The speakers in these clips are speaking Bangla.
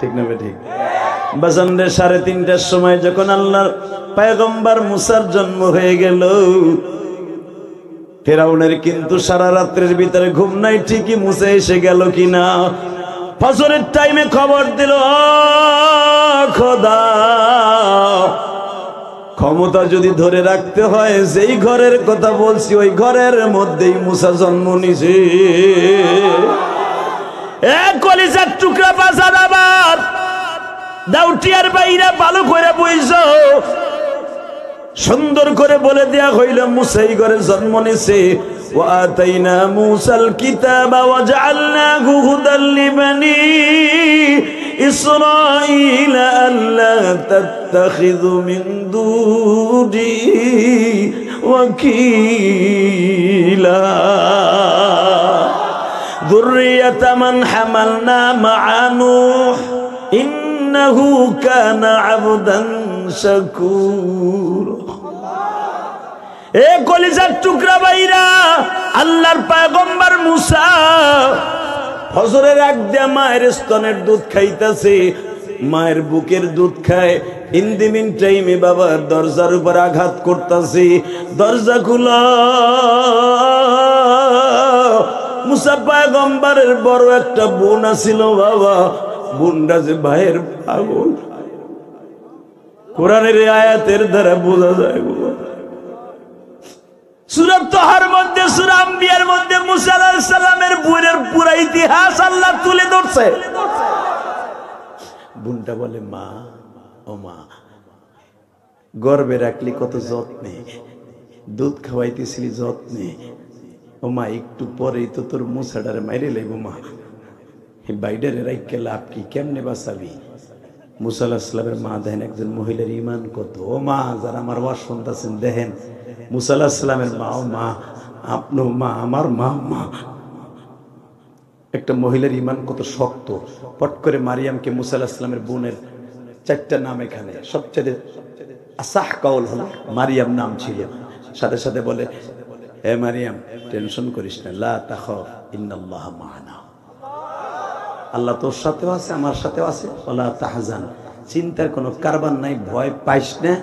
ঠিক না ঠিক? বাজানদের 3:30টার সময় যখন আল্লাহর পয়গম্বর মুসার জন্ম হয়ে গেল, ফেরাউনের কিন্তু সারা রাত্রের ভিতরে ঘুম নাই। ঠিকই মুসা এসে গেল কিনা, ফজরের টাইমে খবর দিল, খোদা ক্ষমতা যদি ধরে রাখতে হয়, যেই ঘরের কথা বলছি ওই ঘরের মধ্যেই মুসা জন্ম নিছে। কলিজার টুকরা বাজার আবার দাউটিয়ার বাইরা ভালো করে বইছো, সুন্দর করে বলে দেয়া হইল মুসা এই ঘরে জন্ম নিছে। ওয়া আতাইনা মুসাল কিতাবা ওয়া জাআলনাহু হুদাল লিবানি ইসরাঈল আল্লা তাত্তাখিযু মিন দুনি ওয়াকিলা যুররিয়াতা মান হামালনা মা'a নূহ ইন্নাহু কানা আবদান শাকুর। এ কলিজার টুকরা ভাইরা, আল্লাহর পয়গম্বর মুসা ফজরের আগ দিয়ে মায়ের স্তনের দুধ খাইতেছে, মায়ের বুকের দুধ খায়। ইন দি মিন টাইমে বাবার দরজার উপর আঘাত করতেছে, দরজা খুলা। মুসা পয়গম্বরের বড় একটা বোন ছিল বাবা, বোনটা যে ভাইয়ের পাগল, কোরআনের আয়াতের দ্বারা বোঝা যায়। সূরা তাহার মধ্যে, সূরা আম্বিয়ার মধ্যে মুসা আলাইহিস সালামের বোনের পুরো ইতিহাস আল্লাহ তুলে ধরছে। বোনটা বলে, মা ও মা, গর্বে রাখলি কত যত্নে, দুধ খাওয়াইতেছিলি যত্নে, ও মা একটু পরেই তো তোর মুসাডারে মাইরে লাইব মা, বাইডারে রাইখে লাভ কি, কেমনে বাঁচাবি? মুসা আলাইহিস সালামের মা দেখেন একজন মহিলার ঈমান কত। ও মা, যারা আমার ওয়াজ শুনতেছেন দেখেন, মুসা আলাইহিস সালামের মা, ও মা আপনার মা, আমার মা, মা একটা মহিলার ঈমান কত শক্ত। পট করে মারিয়ামকে, মুসা আলাইহিস সালামের বোনের 4টা নাম এখানে, সবচেয়ে আসাহ কাউল হলো মারিয়াম নাম ছিল। সাথে সাথে বলে, হে মারিয়াম টেনশন করিস না, লা তাখাফ ইন্নাল্লাহা মা'ানা, আল্লাহ তোর সাথেও আছে আমার সাথেও আছে, ওয়ালা তাহজান, চিন্তার কোনো কারবার নাই, ভয় পাইস না।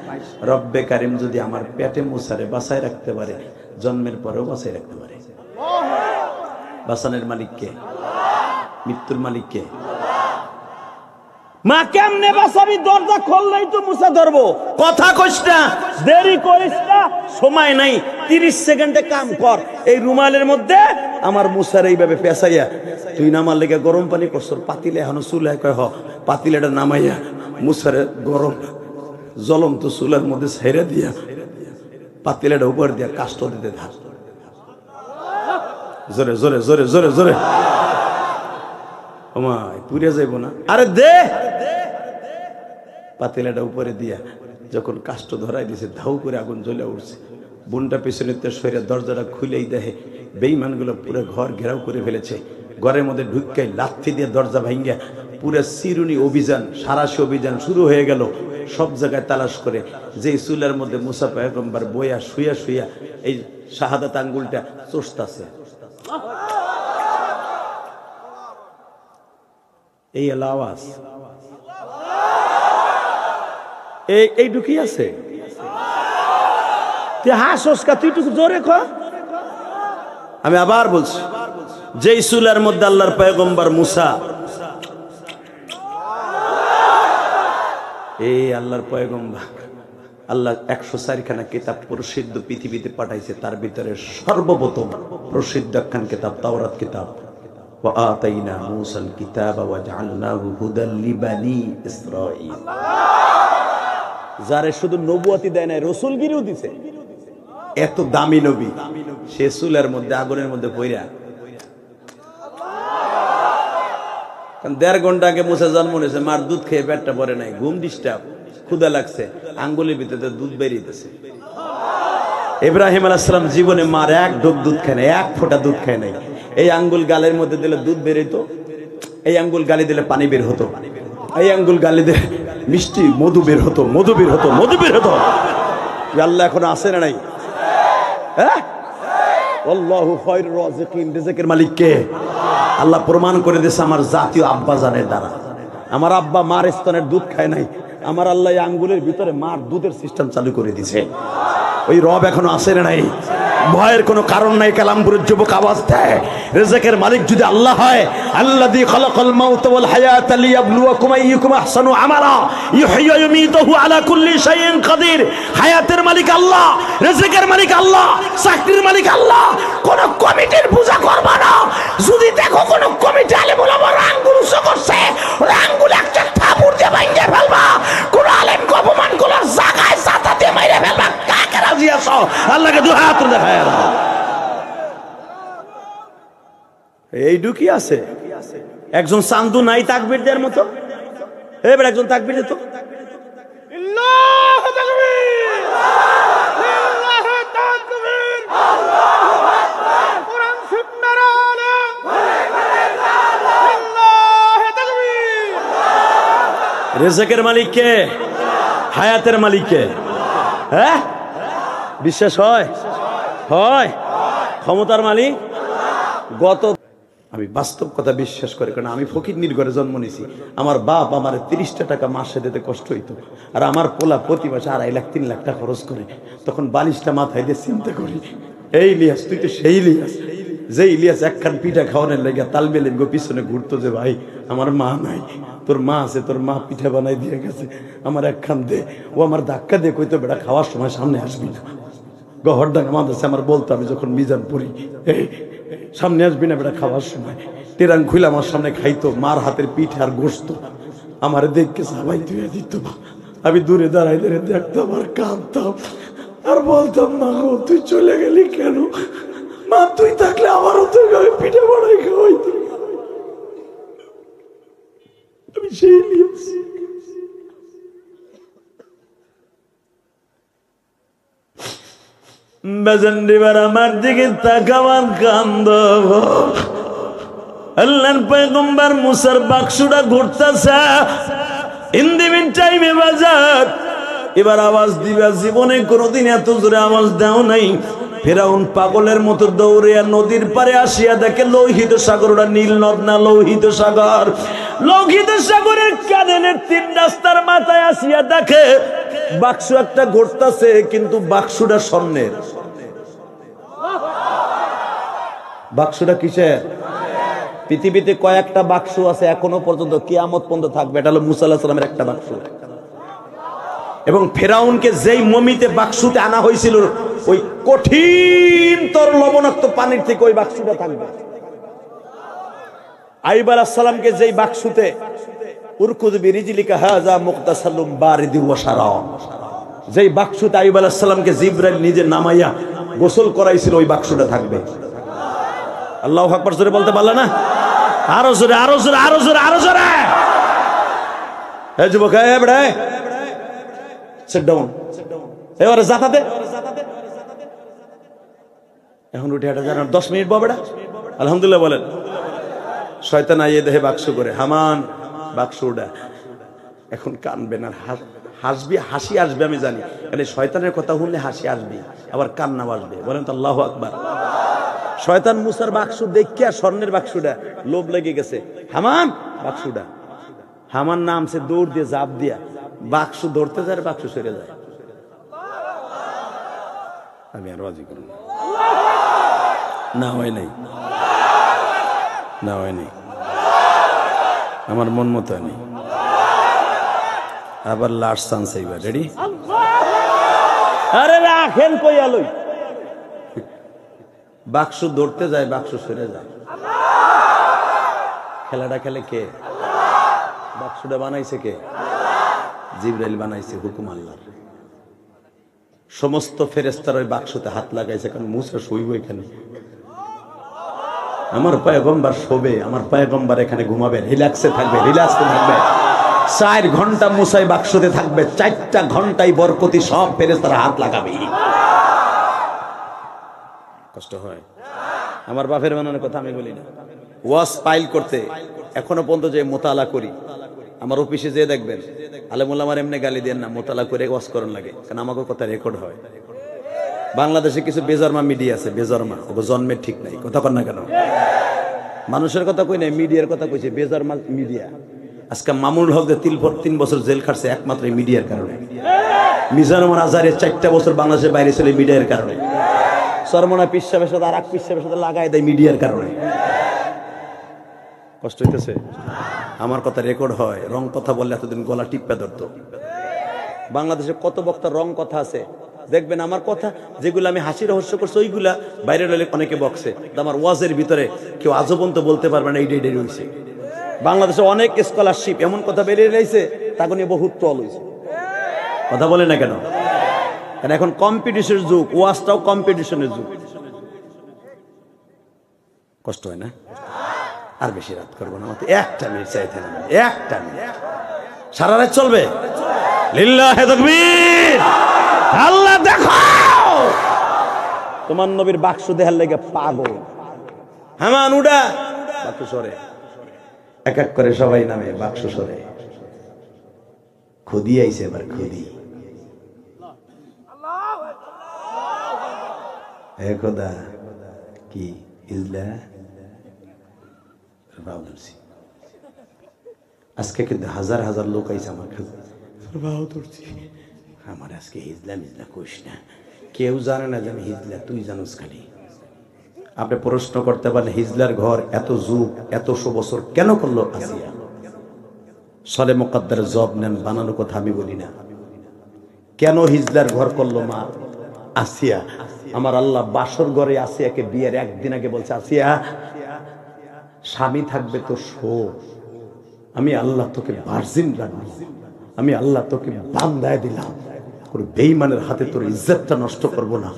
রব্বে কারিম যদি আমার পেটে মুসারে বাঁচায় রাখতে পারে, জন্মের পরেও বাঁচায় রাখতে পারে। বাঁচানোর মালিক কে? মৃত্যুর মালিক কে? মা কেমনে বাঁচাবি? দরজা খুললেই তো মুসা ধরবো। কথা কইস না, দেরি করিস না, সময় নাই, 30 সেকেন্ডে কাম কর। এই রুমালের মধ্যে আমার মুসার এইভাবে পেঁচাইয়া, তুই নামার লেগে গরম পানি করছর, পাতিলে এখনো চুলায়, কয় হ, পাতিলেটা নামাইয়া মুসারে গরম জ্বলন্ত চুলার মধ্যে ছেড়ে দিয়া পাতিলেটা উপর দিয়া কাষ্ট দিতে থাক। জোরে জোরে জোরে জোরে জোরে, ওমায় পুড়ে যাইব না? আরে দে। পাতিলাটা উপরে দিয়া যখন কাষ্ট ধরাই দিছে, ধাউ করে আগুন জ্বলে উঠছে। বোনটা পেছনে সরে দরজাটা খুলেই দেখে বেঈমানগুলো পুরো ঘর ঘেরাও করে ফেলেছে। ঘরের মধ্যে ঢুকাই লাথি দিয়ে দরজা ভাঙ্গিয়া পুরো চিরুনি অভিযান, সারাশি অভিযান শুরু হয়ে গেল। সব জায়গায় তালাশ করে, যে চুলার মধ্যে মুসা পয়গম্বর বইয়া শুইয়া শুইয়া এই শাহাদাত আঙ্গুলটা চষতাছে, এই আওয়াজ এই ঢুকি আছে। তুই একটু জোরে খ। আমি আবার বলছি, যেই চুলার মধ্যে আল্লাহর পয়গম্বর মুসা, এই আল্লাহর পয়গম্বর আল্লাহ 104খানা কিতাব প্রসিদ্ধ পৃথিবীতে পাঠাইছে, তার ভিতরে সর্বপ্রথম প্রসিদ্ধ একখান কিতাব তাওরাত কিতাব। ওয়া আতাইনা মুসাল কিতাবা ওয়া জাআলনাহু হুদাল লিবানি ইসরাঈল। যারে শুধু নবুয়তি দেয় নাই, রাসূলগিরিও দিছে। এত দামি নবী, সে চুলার মধ্যে আগুনের মধ্যে পইরা, কারণ 1.5 ঘন্টা আগে মুসা জন্ম নিয়েছে, মার দুধ খেয়ে পেটটা ভরে নাই, ঘুম ডিস্টার্ব, ক্ষুধা লাগছে, আঙ্গুলের ভিতরে দুধ বেরিয়েছে। ইব্রাহিম আলাইহিস সালাম জীবনে মার এক ঢোক দুধ খায় নাই, এক ফোঁটা দুধ খায় নাই। এই আঙ্গুল গালের মধ্যে দিলে দুধ বেরোতো, এই আঙ্গুল গালি দিলে পানি বের হতো, এই আঙ্গুল গালি দিলে মিষ্টি মধু বের হতো, মধু বের হতো, মধু বের হতো। আল্লাহ এখন আছে না নাই? হ্যাঁ, আল্লাহু খায়রুর রাযিকিন, রিজিকের মালিক কে? আল্লাহ প্রমাণ করে দিয়েছে আমার জাতীয় আব্বা জানের দ্বারা। আমার আব্বা মার স্তনের দুধ খায় নাই, আমার আল্লাহ এই আঙ্গুলের ভিতরে মার দুধের সিস্টেম চালু করে দিছে। ওই রব এখনো আসে না নাই, ভয়ের কোনো কারণ নাই। কালামপুরের যুবক আওয়াজ দেয়, রিজকের মালিক যদি আল্লাহ হয়, আল্লাযী খালাকাল মাউতা ওয়াল হায়াতা লিয়াবলুয়াকুম আইয়ুকুম আহসানু আমালা ইউহয়ি ওয়া ইউমীতুহু আলা কুল্লি শাইইন কাদির। হায়াতের মালিক আল্লাহ, রিজকের মালিক আল্লাহ, চাকরির মালিক আল্লাহ। কোন কমিটির পূজা করবা না। যদি দেখো কোন কমিটি আলেম ওলামার আঙ্গুল উঁচু করছে, ওই আঙ্গুল একটা থাপুর দিয়ে ভাঙিয়ে ফেলবা। কোন আলেমকে অপমান করার জায়গায় ছাতা দিয়ে মাইরে ফেলবা। কাকে রাজি আছো? আল্লাহকে দুই হাত তুলে দেখায় দাও। এই ঢুকি আছে একজন চান্দু নাই তাকবীর দেওয়ার মতো। এবার একজন তাকবীর দিত। আল্লাহু তাকবীর, আল্লাহু তাকবীর, আল্লাহু আকবার। কোরআন সুন্নাহর আলেম, আল্লাহু তাকবীর। রিজকের মালিক কে? হায়াতের মালিক কে? হ্যাঁ, বিশ্বাস হয়? হয়। ক্ষমতার মালিক গত, আমি বাস্তব কথা বিশ্বাস করি, কারণ আমি ফকিরনির ঘরে জন্ম নিয়েছি। আমার বাপ আমার 30টা টাকা মাসে দিতে কষ্ট হইতো, আর আমার পোলা প্রতি মাসে 2.5 লাখ 3 লাখ টাকা খরচ করে। তখন বালিশটা মাথায় দিয়ে চিন্তা করি, এই ইলিয়াস তুই তো সেই ইলিয়াস যে ইলিয়াস একখান পিঠা খাওয়ানোর লেগে তালবেলের গো পিছনে ঘুরতো, যে ভাই আমার মা নাই, তোর মা আছে, তোর মা পিঠা বানাই দিয়ে গেছে, আমার একখান দে। ও আমার ধাক্কা দিয়ে কইতো, বেটা খাওয়ার সময় সামনে আসবি না। গহরডাঙ্গা মাদ্রাসা আমার বলতো, আমি যখন মিজান পড়ি, এই সামনে আসবি না বেটা খাওয়ার সময়। টেরাং খুলে আমার সামনে খাইতো, মার হাতের পিঠে আর গোস্ত আমার দেখকে সবাই ধুয়ে দিত। আমি দূরে দাঁড়াই দাঁড়িয়ে দেখতাম আর কাঁদতাম, আর বলতাম, মা গো তুই চলে গেলি কেন? মা তুই থাকলে আমারও তো পিঠে বানাই খাওয়াইতি। আমি সেই নিয়েছি। বেজন্ডিবার আমার দিকে তাকাবার কান্দ। আল্লাহর পয়গম্বর মুসার বাক্সটা ঘুরতেছে, ইন দি মিন টাইমে বাজার। এবার আওয়াজ দিবা, জীবনে কোনোদিন এত জোরে আওয়াজ দাও নাই। ফেরাউন পাগলের মতো দৌড়ে নদীর পারে আসিয়া দেখে লোহিত সাগর। ওটা নীল নদ না, লোহিত সাগর। লোহিত সাগরের কানেনের 3 রাস্তার মাথায় আসিয়া দেখে বাক্স একটা ঘুরতেছে, কিন্তু বাক্সটা স্বর্ণের। বাক্সটা কিসের? পৃথিবীতে কয়েকটা বাক্স আছে এখনো পর্যন্ত, কিয়ামত পর্যন্ত থাকবে। এটা হলো মুসা আলাইহিস সালামের একটা বাক্স। এবং ফেরাউনকে যেই মমিতে বাক্সুতে আনা হয়েছিল, ওই কঠিন তর লবণাক্ত পানির থেকে ওই বাক্সটা থাকবে। আইয়ুব আলাইহিস সালামকে যেই বাক্সুতে উরকুদ বিরিজলিকা হাযা মুগতাসালুম বারিদু ওয়া শারাব, যেই বাক্সুতে আইয়ুব আলাইহিস সালামকে জিবরাইল নিজে নামাইয়া গোসল করাইছিল, ওই বাক্সটা থাকবে। আল্লাহু আকবার জোরে বলতে পারলে না? আরো জোরে, আরো জোরে, আরো জোরে, আরো জোরে। এই যুবক, এই বড়, সিট ডাউন। এবারে জাতাতে এখন উঠে হাঁটা জানার 10 মিনিট বাবাটা। আলহামদুলিল্লাহ বলেন। শয়তান আইয়ে দেহে বাক্স করে, হামান বাক্স উঠা। এখন কানবেন আর হাসবি, হাসি আসবে আমি জানি, কারণ শয়তানের কথা শুনলে হাসি আসবে, আবার কান্না আসবে। বলেন তো আল্লাহু আকবার। শয়তান মুসার বাক্স দেখিয়া, স্বর্ণের বাক্সটা লোভ লেগে গেছে। হামান বাক্সটা, হামান নামছে দৌড় দিয়ে, জাপ দিয়া বাক্স ধরতে যায়, বাক্স সরে যায়। আমি আর রাজি করব না, হয় নাই, না হয় নাই, আমার মন মতো নেই। আবার লাস্ট চান্স এইবার, রেডি? আরে রাখেন কই আলোই। বাক্স ধরতে যায়, বাক্স সরে যায়। খেলাটা খেলে কে? বাক্সটা বানাইছে কে? জিবরাইল বানাইছে, হুকুম আল্লাহর। সমস্ত ফেরেশতারা ওই বাক্সতে হাত লাগাইছে, কারণ মুসা শুইব এখানে। আমার পয়গম্বর শোবে, আমার পয়গম্বর এখানে ঘুমাবে, রিল্যাক্সে থাকবে, রিল্যাক্সে থাকবে। 4 ঘন্টা মুসাই বাক্সতে থাকবে, 4টা ঘন্টায় বরকতি সব ফেরেশতারা হাত লাগাবে। কষ্ট হয়। আমার বাপের বানানোর কথা আমি বলি না। ওয়াজ ফাইল করতে এখনো পর্যন্ত যে মোতালা করি, আমার অফিসে যেয়ে দেখবেন আলেমুল আমার এমনি গালি দেন না, মোতালা করে ওয়াজ করন লাগে, কারণ আমাকে কথা রেকর্ড হয়। বাংলাদেশে কিছু বেজন্মা মিডিয়া আছে, বেজন্মা, ওকে জন্মের ঠিক নাই। কথা কন না কেন? মানুষের কথা কই নাই, মিডিয়ার কথা কইছে, বেজন্মা মিডিয়া। আজকে মামুনুল হক যে 3 বছর জেল খাটছে একমাত্র মিডিয়ার কারণে। মিজানুর আজহারের 4টা বছর বাংলাদেশের বাইরে ছিল মিডিয়ার কারণে। সরমনা পিসাবের সাথে আর এক পিসাবের সাথে লাগাই দেয় মিডিয়ার কারণে। কষ্ট হইতেছে? আমার কথা রেকর্ড হয়, রং কথা বললে এতদিন গলা টিপ্পা ধরতো। বাংলাদেশে কত বক্তা রং কথা আছে দেখবেন, আমার কথা যেগুলো আমি হাসি রহস্য করছি ওইগুলা বাইরে রইলে অনেকে বকছে, আমার ওয়াজের ভিতরে কেউ আজও পর্যন্ত বলতে পারবে না এইটাই রয়েছে। বাংলাদেশে অনেক স্কলারশিপ এমন কথা বেরিয়ে রয়েছে তাকে নিয়ে বহুত ট্রল হয়েছে। কথা বলে না কেন? কারণ এখন কম্পিটিশনের যুগ, ওয়াজটাও কম্পিটিশনের যুগ। কষ্ট হয় না? আর বেশি রাত করবো না, আমাকে 1টা মিনিট চাইতে না, 1টা মিনিট। সারা রাত চলবে? লিল্লাহে তাকবীর, আল্লাহ দেখো। তোমার নবীর বাক্স দেখার লেগে পাগল। হামান উড়া বাক্স সরে, এক এক করে সবাই নামে বাক্স সরে। খুদি আইছে এবার, খুদি। হে খোদা, কি ইজলা আজকে কিন্তু হাজার হাজার লোক আইছে আমার কাছে, আমার আজকে হিজলা মিজলা কইস না, কেউ জানে না যে আমি হিজলা, তুই জানোস খালি। আপনি প্রশ্ন করতে পারেন হিজলার ঘর এত যুগ 100 বছর কেন করলো আসিয়া? সলে মুকদ্দার জব নেন, বানানো কথা আমি বলি না। কেন হিজলার ঘর করলো মা আসিয়া? আমার আল্লাহ বাসর ঘরে আসিয়াকে বিয়ের একদিন আগে বলছে, আসিয়া স্বামী থাকবে তো শো, আমি আল্লাহ তোকে ভার্জিন রাখবো, আমি আল্লাহ তোকে বান্দায় দিলাম, কোনো বেঈমানের হাতে তোর ইজ্জতটা নষ্ট করব না।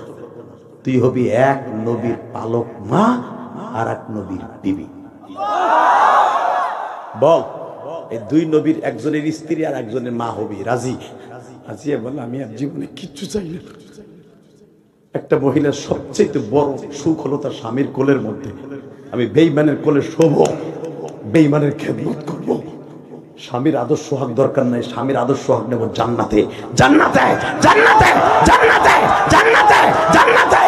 তুই হবি এক নবীর পালক মা আর এক নবীর বিবি। বল, এই 2 নবীর একজনের স্ত্রী আর একজনের মা হবি, রাজি? আসিয়া বলে, আমি আর জীবনে কিচ্ছু চাই না। একটা মহিলার সবচেয়ে বড় সুখ হলো তার স্বামীর কোলের মধ্যে। আমি বেঈমানের কোলে শোবো, বেঈমানের খেদমত করব। স্বামীর আদর্শ হক দরকার নাই, স্বামীর আদর্শ হক নেব জান্নাতে, জান্নাতে, জান্নাতে, জান্নাতে, জান্নাতে, জান্নাতে।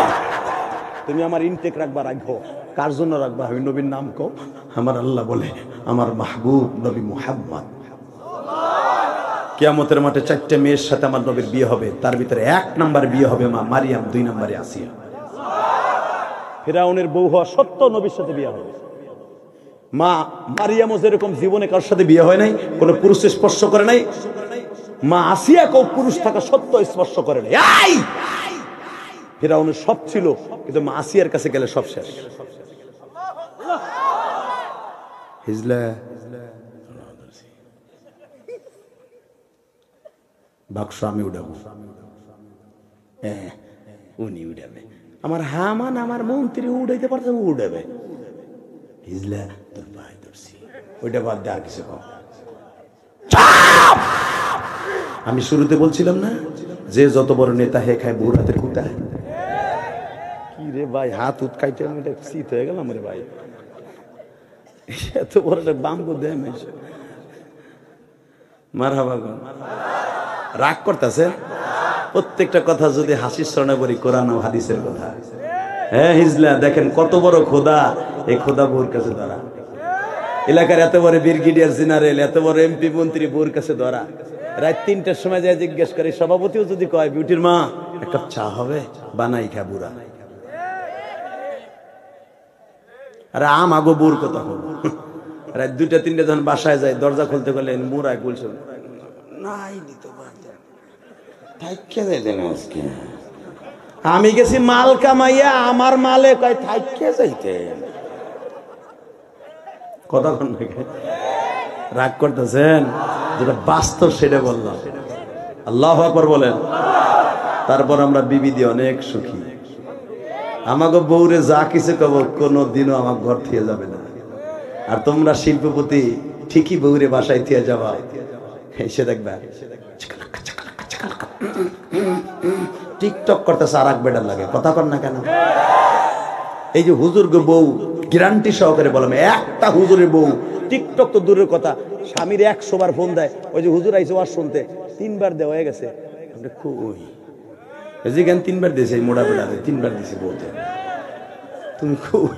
তুমি আমার ইনটেক রাখবা, রাখবো। কার জন্য রাখবা? আমি নবীর নাম কও। আমার আল্লাহ বলে, আমার মাহবুব নবী মুহাম্মদ। কিয়ামতের মাঠে 4টে মেয়ের সাথে আমার নবীর বিয়ে হবে, তার ভিতরে 1 নাম্বার বিয়ে হবে মা মারিয়াম, 2 নম্বরে আসিয়া। ফিরাউনের বউ হওয়া সত্ত্বেও নবীর সাথে বিয়ে হবে। মা মারিয়ামও যেরকম জীবনে কারোর সাথে বিয়ে হয় নাই, কোন পুরুষ স্পর্শ করে নাই, মা আসিয়া কেউ পুরুষ থাকা সত্ত্বেও স্পর্শ করে নাই। ফিরাউনের সব ছিল, কিন্তু মা আসিয়ার কাছে গেলে সব শেষ। হিজলা বাক্স আমি উঠাবো, উনি উঠাবে। আমার হামান আমার মন্ত্রী উঠাইতে পারছে, উঠাবে। হিজলা তোর ভাই ধরছি, ওইটা বাদ দে, আর কিছু কম। আমি শুরুতে বলছিলাম না, যে যত বড় নেতা হে খায় বউর হাতের কুতা। কি রে ভাই, হাত উৎকাইতে আমি শীত হয়ে গেলাম রে ভাই। এত বড় বাম্বু দেয় মারহাবা। রাগ করতেছে? প্রত্যেকটা কথা যদি হাসির স্মরণে বলি, কোরআন ও হাদিসের কথা। হ্যাঁ হিজলা, দেখেন কত বড় খোদা, এই খোদা বউর কাছে ধরা। এলাকার এত বড় ব্রিগেডিয়ার জেনারেল, এত বড় এমপি মন্ত্রী বউর কাছে ধরা। রাত 3টার সময় যায় জিজ্ঞেস করে, সভাপতিও যদি কয় বিউটির মা 1 কাপ চা হবে, বানাই খা বুড়া। আরে আমাগো বউর কথা হল। রাত 2টা-3টা যখন বাসায় যায়, দরজা খুলতে গেলে মুরায় বলছে, আমি গেছি মাল কামাইয়া, আমার মালে কয় থাইকে যাইতে। কতক্ষণ রাগ করতেছেন? যেটা বাস্তব সেটা বললাম। আল্লাহু আকবার বলেন। তারপর আমরা বিবি দিয়ে অনেক সুখী। আমাকে বউরে যা কিছু কব, কোনদিনও আমার ঘর থেকে যাবে না। আর তোমরা শিল্পপতি ঠিকই বউরে বাসায় থেকে যাবা, এসে দেখবা টিকটক করতেছে, আর এক বেটার লাগে। কথা কর না কেন? এই যে হুজুর গো বউ, গ্যারান্টি সহকারে বললাম, একটা হুজুরের বউ টিকটক তো দূরের কথা, স্বামীর 100 বার ফোন দেয়। ওই যে হুজুর আইছে ওয়াজ শুনতে, 3 বার দেওয়া হয়ে গেছে। কই এই গান 3 বার দিয়েছে, মোড়া বেড়া 3 বার দিয়েছে বলতে, তুমি কই?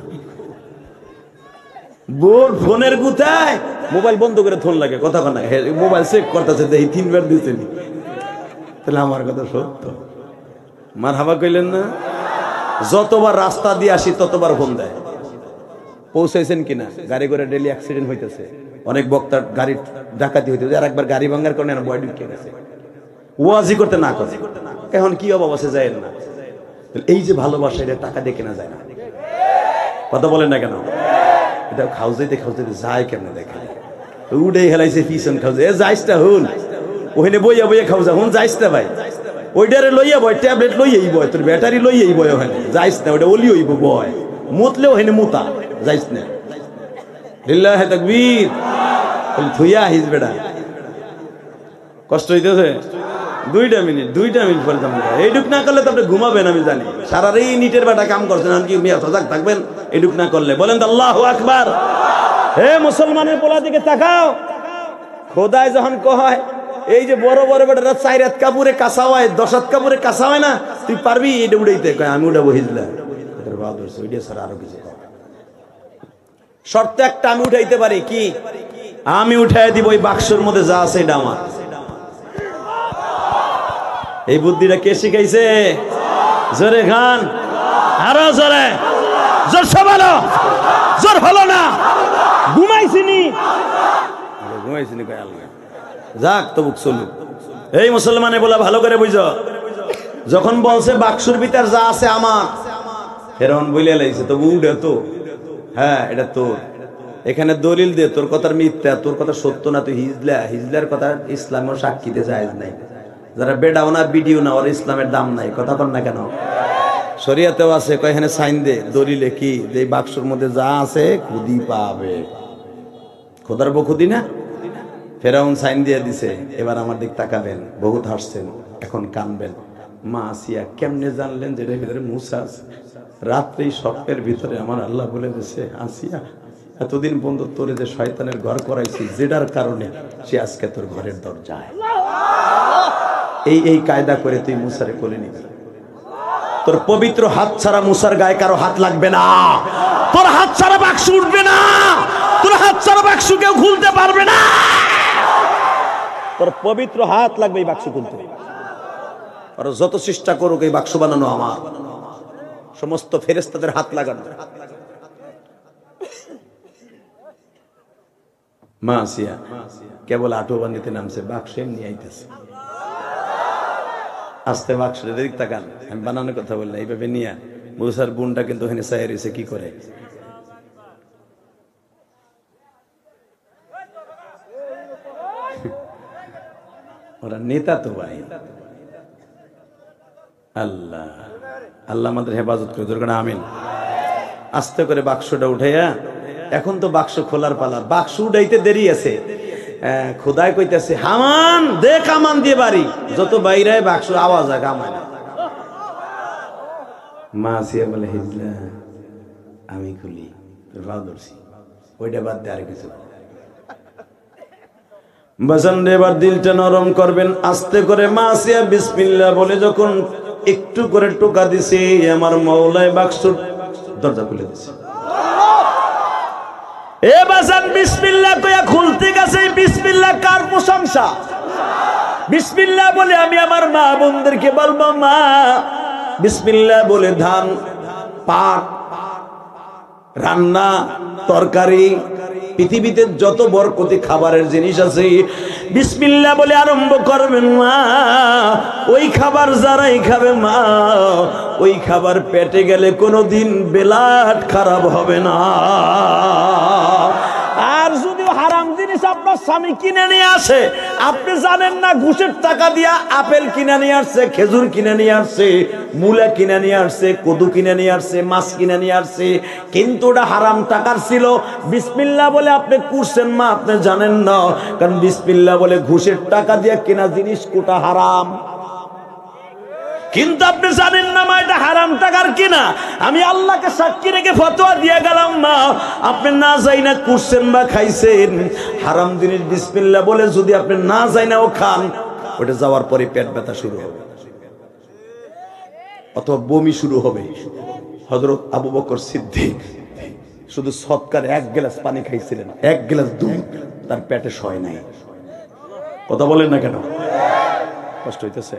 বোর ফোনের গুতায় মোবাইল বন্ধ করে ফোন লাগে, কথা কনা মোবাইল চেক করতেছে, দেখি 3 বার দিয়েছে। তাহলে আমার কথা সত্য, মারহাবা কইলেন না? যতবার রাস্তা দিয়ে আসি ততবার ফোন দেয়, পৌঁছাইছেন কিনা, গাড়ি করে ডেলি অ্যাক্সিডেন্ট হইতেছে, অনেক বক্তার গাড়ি ডাকাতি হইতেছে, আর একবার গাড়ি ভাঙার কারণে বয় ঢুকে গেছে, ওয়াজি করতে না করে। এখন কি অবস্থা যায় না? এই যে ভালোবাসা, এটা টাকা দিয়ে কেনা যায় না, কথা বলেন না কেন? এটা খাউজাইতে খাউজাইতে যায় কেমনে দেখে, উড়ে হেলাইছে পিছন খাউজে, এ যাইসটা হুন ওখানে বইয়া বইয়া খাউজা, হুন যাইসটা ভাই, ওইটারে লইয়া বয়, ট্যাবলেট লইয়াই বয়, তোর ব্যাটারি লইয়াই বয়, ওখানে যাইস না, ওটা ওলি হইব বয়, মুতলে ওখানে মুতা যাইস না। লিল্লাহি তাকবীর, থুইয়া আহিস বেটা, কষ্ট হইতেছে। 2টা মিনিট পরে যাবো, এইটুক না করলে তো আপনি ঘুমাবেন, আমি জানি সারা রে নিটের বেটা কাম করছেন, কি মিয়া সজাগ থাকবেন এইটুক না করলে? বলেন তো আল্লাহু আকবার। হে মুসলমানের পোলা দিকে তাকাও, খোদায় যখন কয় এই যে বড় বড় বেটারা 4 হাত কাপড়ে কাঁচা হয়, 10 হাত কাপড়ে কাঁচা হয় না, তুই পারবি এটা উড়াইতে? কয় আমি উড়াবো। হিজলা ওইটা ছাড়া আরো কিছু শর্ত একটা, আমি উঠাইতে পারি, কি? আমি উঠাই দিব ওই বাক্সের মধ্যে যা আছে এটা আমার। এই বুদ্ধিটা কে শিখাইছে? জোরে খান, আরো জোরে, জোর সবালো, জোর হলো না, ঘুমাইছিনি কয় আল্লাহ, যাক তবুক চলুক। এই মুসলমানে বলা ভালো করে বুঝো, যখন বলছে বাক্সুর ভিতর যা আছে আমার, ফেরাউন বইলে লাইছে তবু উঠে তো, হ্যাঁ এটা তোর, এখানে দলিল দে, তোর কথার মিথ্যা, তোর কথা সত্য না, তুই হিজলার কথা ইসলামের সাক্ষীতে জায়েজ নাই, যারা বেডাও না ভিডিও না, ওর ইসলামের দাম নাই, কথা বল না কেন? শরিয়াতেও আছে, কয় এখানে সাইন দে, দলিলে কি যে বাক্সের মধ্যে যা আছে খুদি পাবে, খোদার বখুদি না? ফেরাউন সাইন দিয়ে দিছে, এবার আমার দিক তাকাবেন, বহুত হাসছেন, এখন কানবেন। মা আসিয়া কেমনে জানলেন যে এর ভিতরে মুসা আছে? রাত্রেই স্বপ্নের ভিতরে আমার আল্লাহ বলে দিছে, আসিয়া এতদিন বন্ধু তোরে যে শয়তানের ঘর করাইছি, যেটার কারণে সে আজকে তোর ঘরের দরজায়। এই কায়দা করে তুই মুসারে কোলে নিবি, তোর পবিত্র হাত ছাড়া মুসার গায়ে কারো হাত লাগবে না, তোর হাত ছাড়া বাক্স উঠবে না, তোর হাত ছাড়া বাক্স কেউ খুলতে পারবে না, তোর পবিত্র হাত লাগবে এই বাক্স খুলতে। আর যত চেষ্টা করুক এই বাক্স বানানো আমার, সমস্ত ফেরেশতাদের হাত লাগানো। মা আসিয়া কেবল আটো বানিতে নামছে, বাক্স এমনি আইতেছে, আস্তে বাক্স দিক তাকান, আমি বানানোর কথা বললাম, এইভাবে নিয়ে মুসার বোনটা কিন্তু ওখানে চাই রয়েছে, কি করে? ওরা নেতা তো ভাই, আল্লাহ আল্লাহ আমাদের হেফাজত করে, দরকার আমিন। আস্তে করে বাক্সটা উঠাইয়া, এখন তো বাক্স খোলার পালা, বাক্স উঠাইতে দেরি আছে, খোদায় কইতেছে হামান দে, কামান দিয়ে বাড়ি, যত বাইরে বাক্স আওয়াজ হয়, কামায় না। মা আসিয়া বলে, হিজলা আমি খুলি, তোর ভাও ধরছি, ওইটা বাদ দে, আর কিছু বাজান রে। এবার দিলটা নরম করবেন, আস্তে করে মা আসিয়া বিসমিল্লাহ বলে যখন একটু করে টোকা দিছে, আমার মওলায় বাক্স দরজা খুলে দিছে। এ বাজান বিসমিল্লাহ কইয়া খুলতে গেছে, বিসমিল্লাহ কার প্রশংসা? বিসমিল্লাহ বলে আমি আমার মা বোনদেরকে বলবো, মা বিসমিল্লাহ বলে ধান, পাট, রান্না, তরকারি, পৃথিবীতে যত বরকতি খাবারের জিনিস আছে, বিসমিল্লাহ বলে আরম্ভ করবেন মা। ওই খাবার যারাই খাবে মা, ওই খাবার পেটে গেলে কোনোদিন বেলাট খারাপ হবে না। আর যদি হারাম জিনিস আপনার স্বামী কিনে নিয়ে আসে, আপনি জানেন না ঘুষের টাকা দিয়া আপেল কিনে নিয়ে আসছে, খেজুর কিনে নিয়ে আসছে, মূলা কিনে নিয়ে আসছে, কদু কিনে নিয়ে আসছে, মাছ কিনে নিয়ে আসছে, কিন্তু ওটা হারাম টাকার ছিল। বিসমিল্লাহ বলে আপনি করছেন মা, আপনি জানেন না, কারণ বিসমিল্লাহ বলে ঘুষের টাকা দিয়া কেনা জিনিস কোটা হারাম, কিন্তু আপনি জানেন না মা এটা হারাম টাকার কিনা। আমি আল্লাহকে সাক্ষী রেখে ফতোয়া দিয়ে গেলাম মা, আপনি না যাই না করছেন বা খাইছেন হারাম জিনিস, বিসমিল্লাহ বলে যদি আপনি না যাই না ও খান, ওটা যাওয়ার পরে পেট ব্যথা শুরু হবে অথবা বমি শুরু হবে। হযরত আবু বকর সিদ্দিক শুধু সৎকার 1 গ্লাস পানি খাইছিলেন, 1 গ্লাস দুধ তার পেটে সয় নাই। কথা বলেন না কেন? কষ্ট হইতেছে?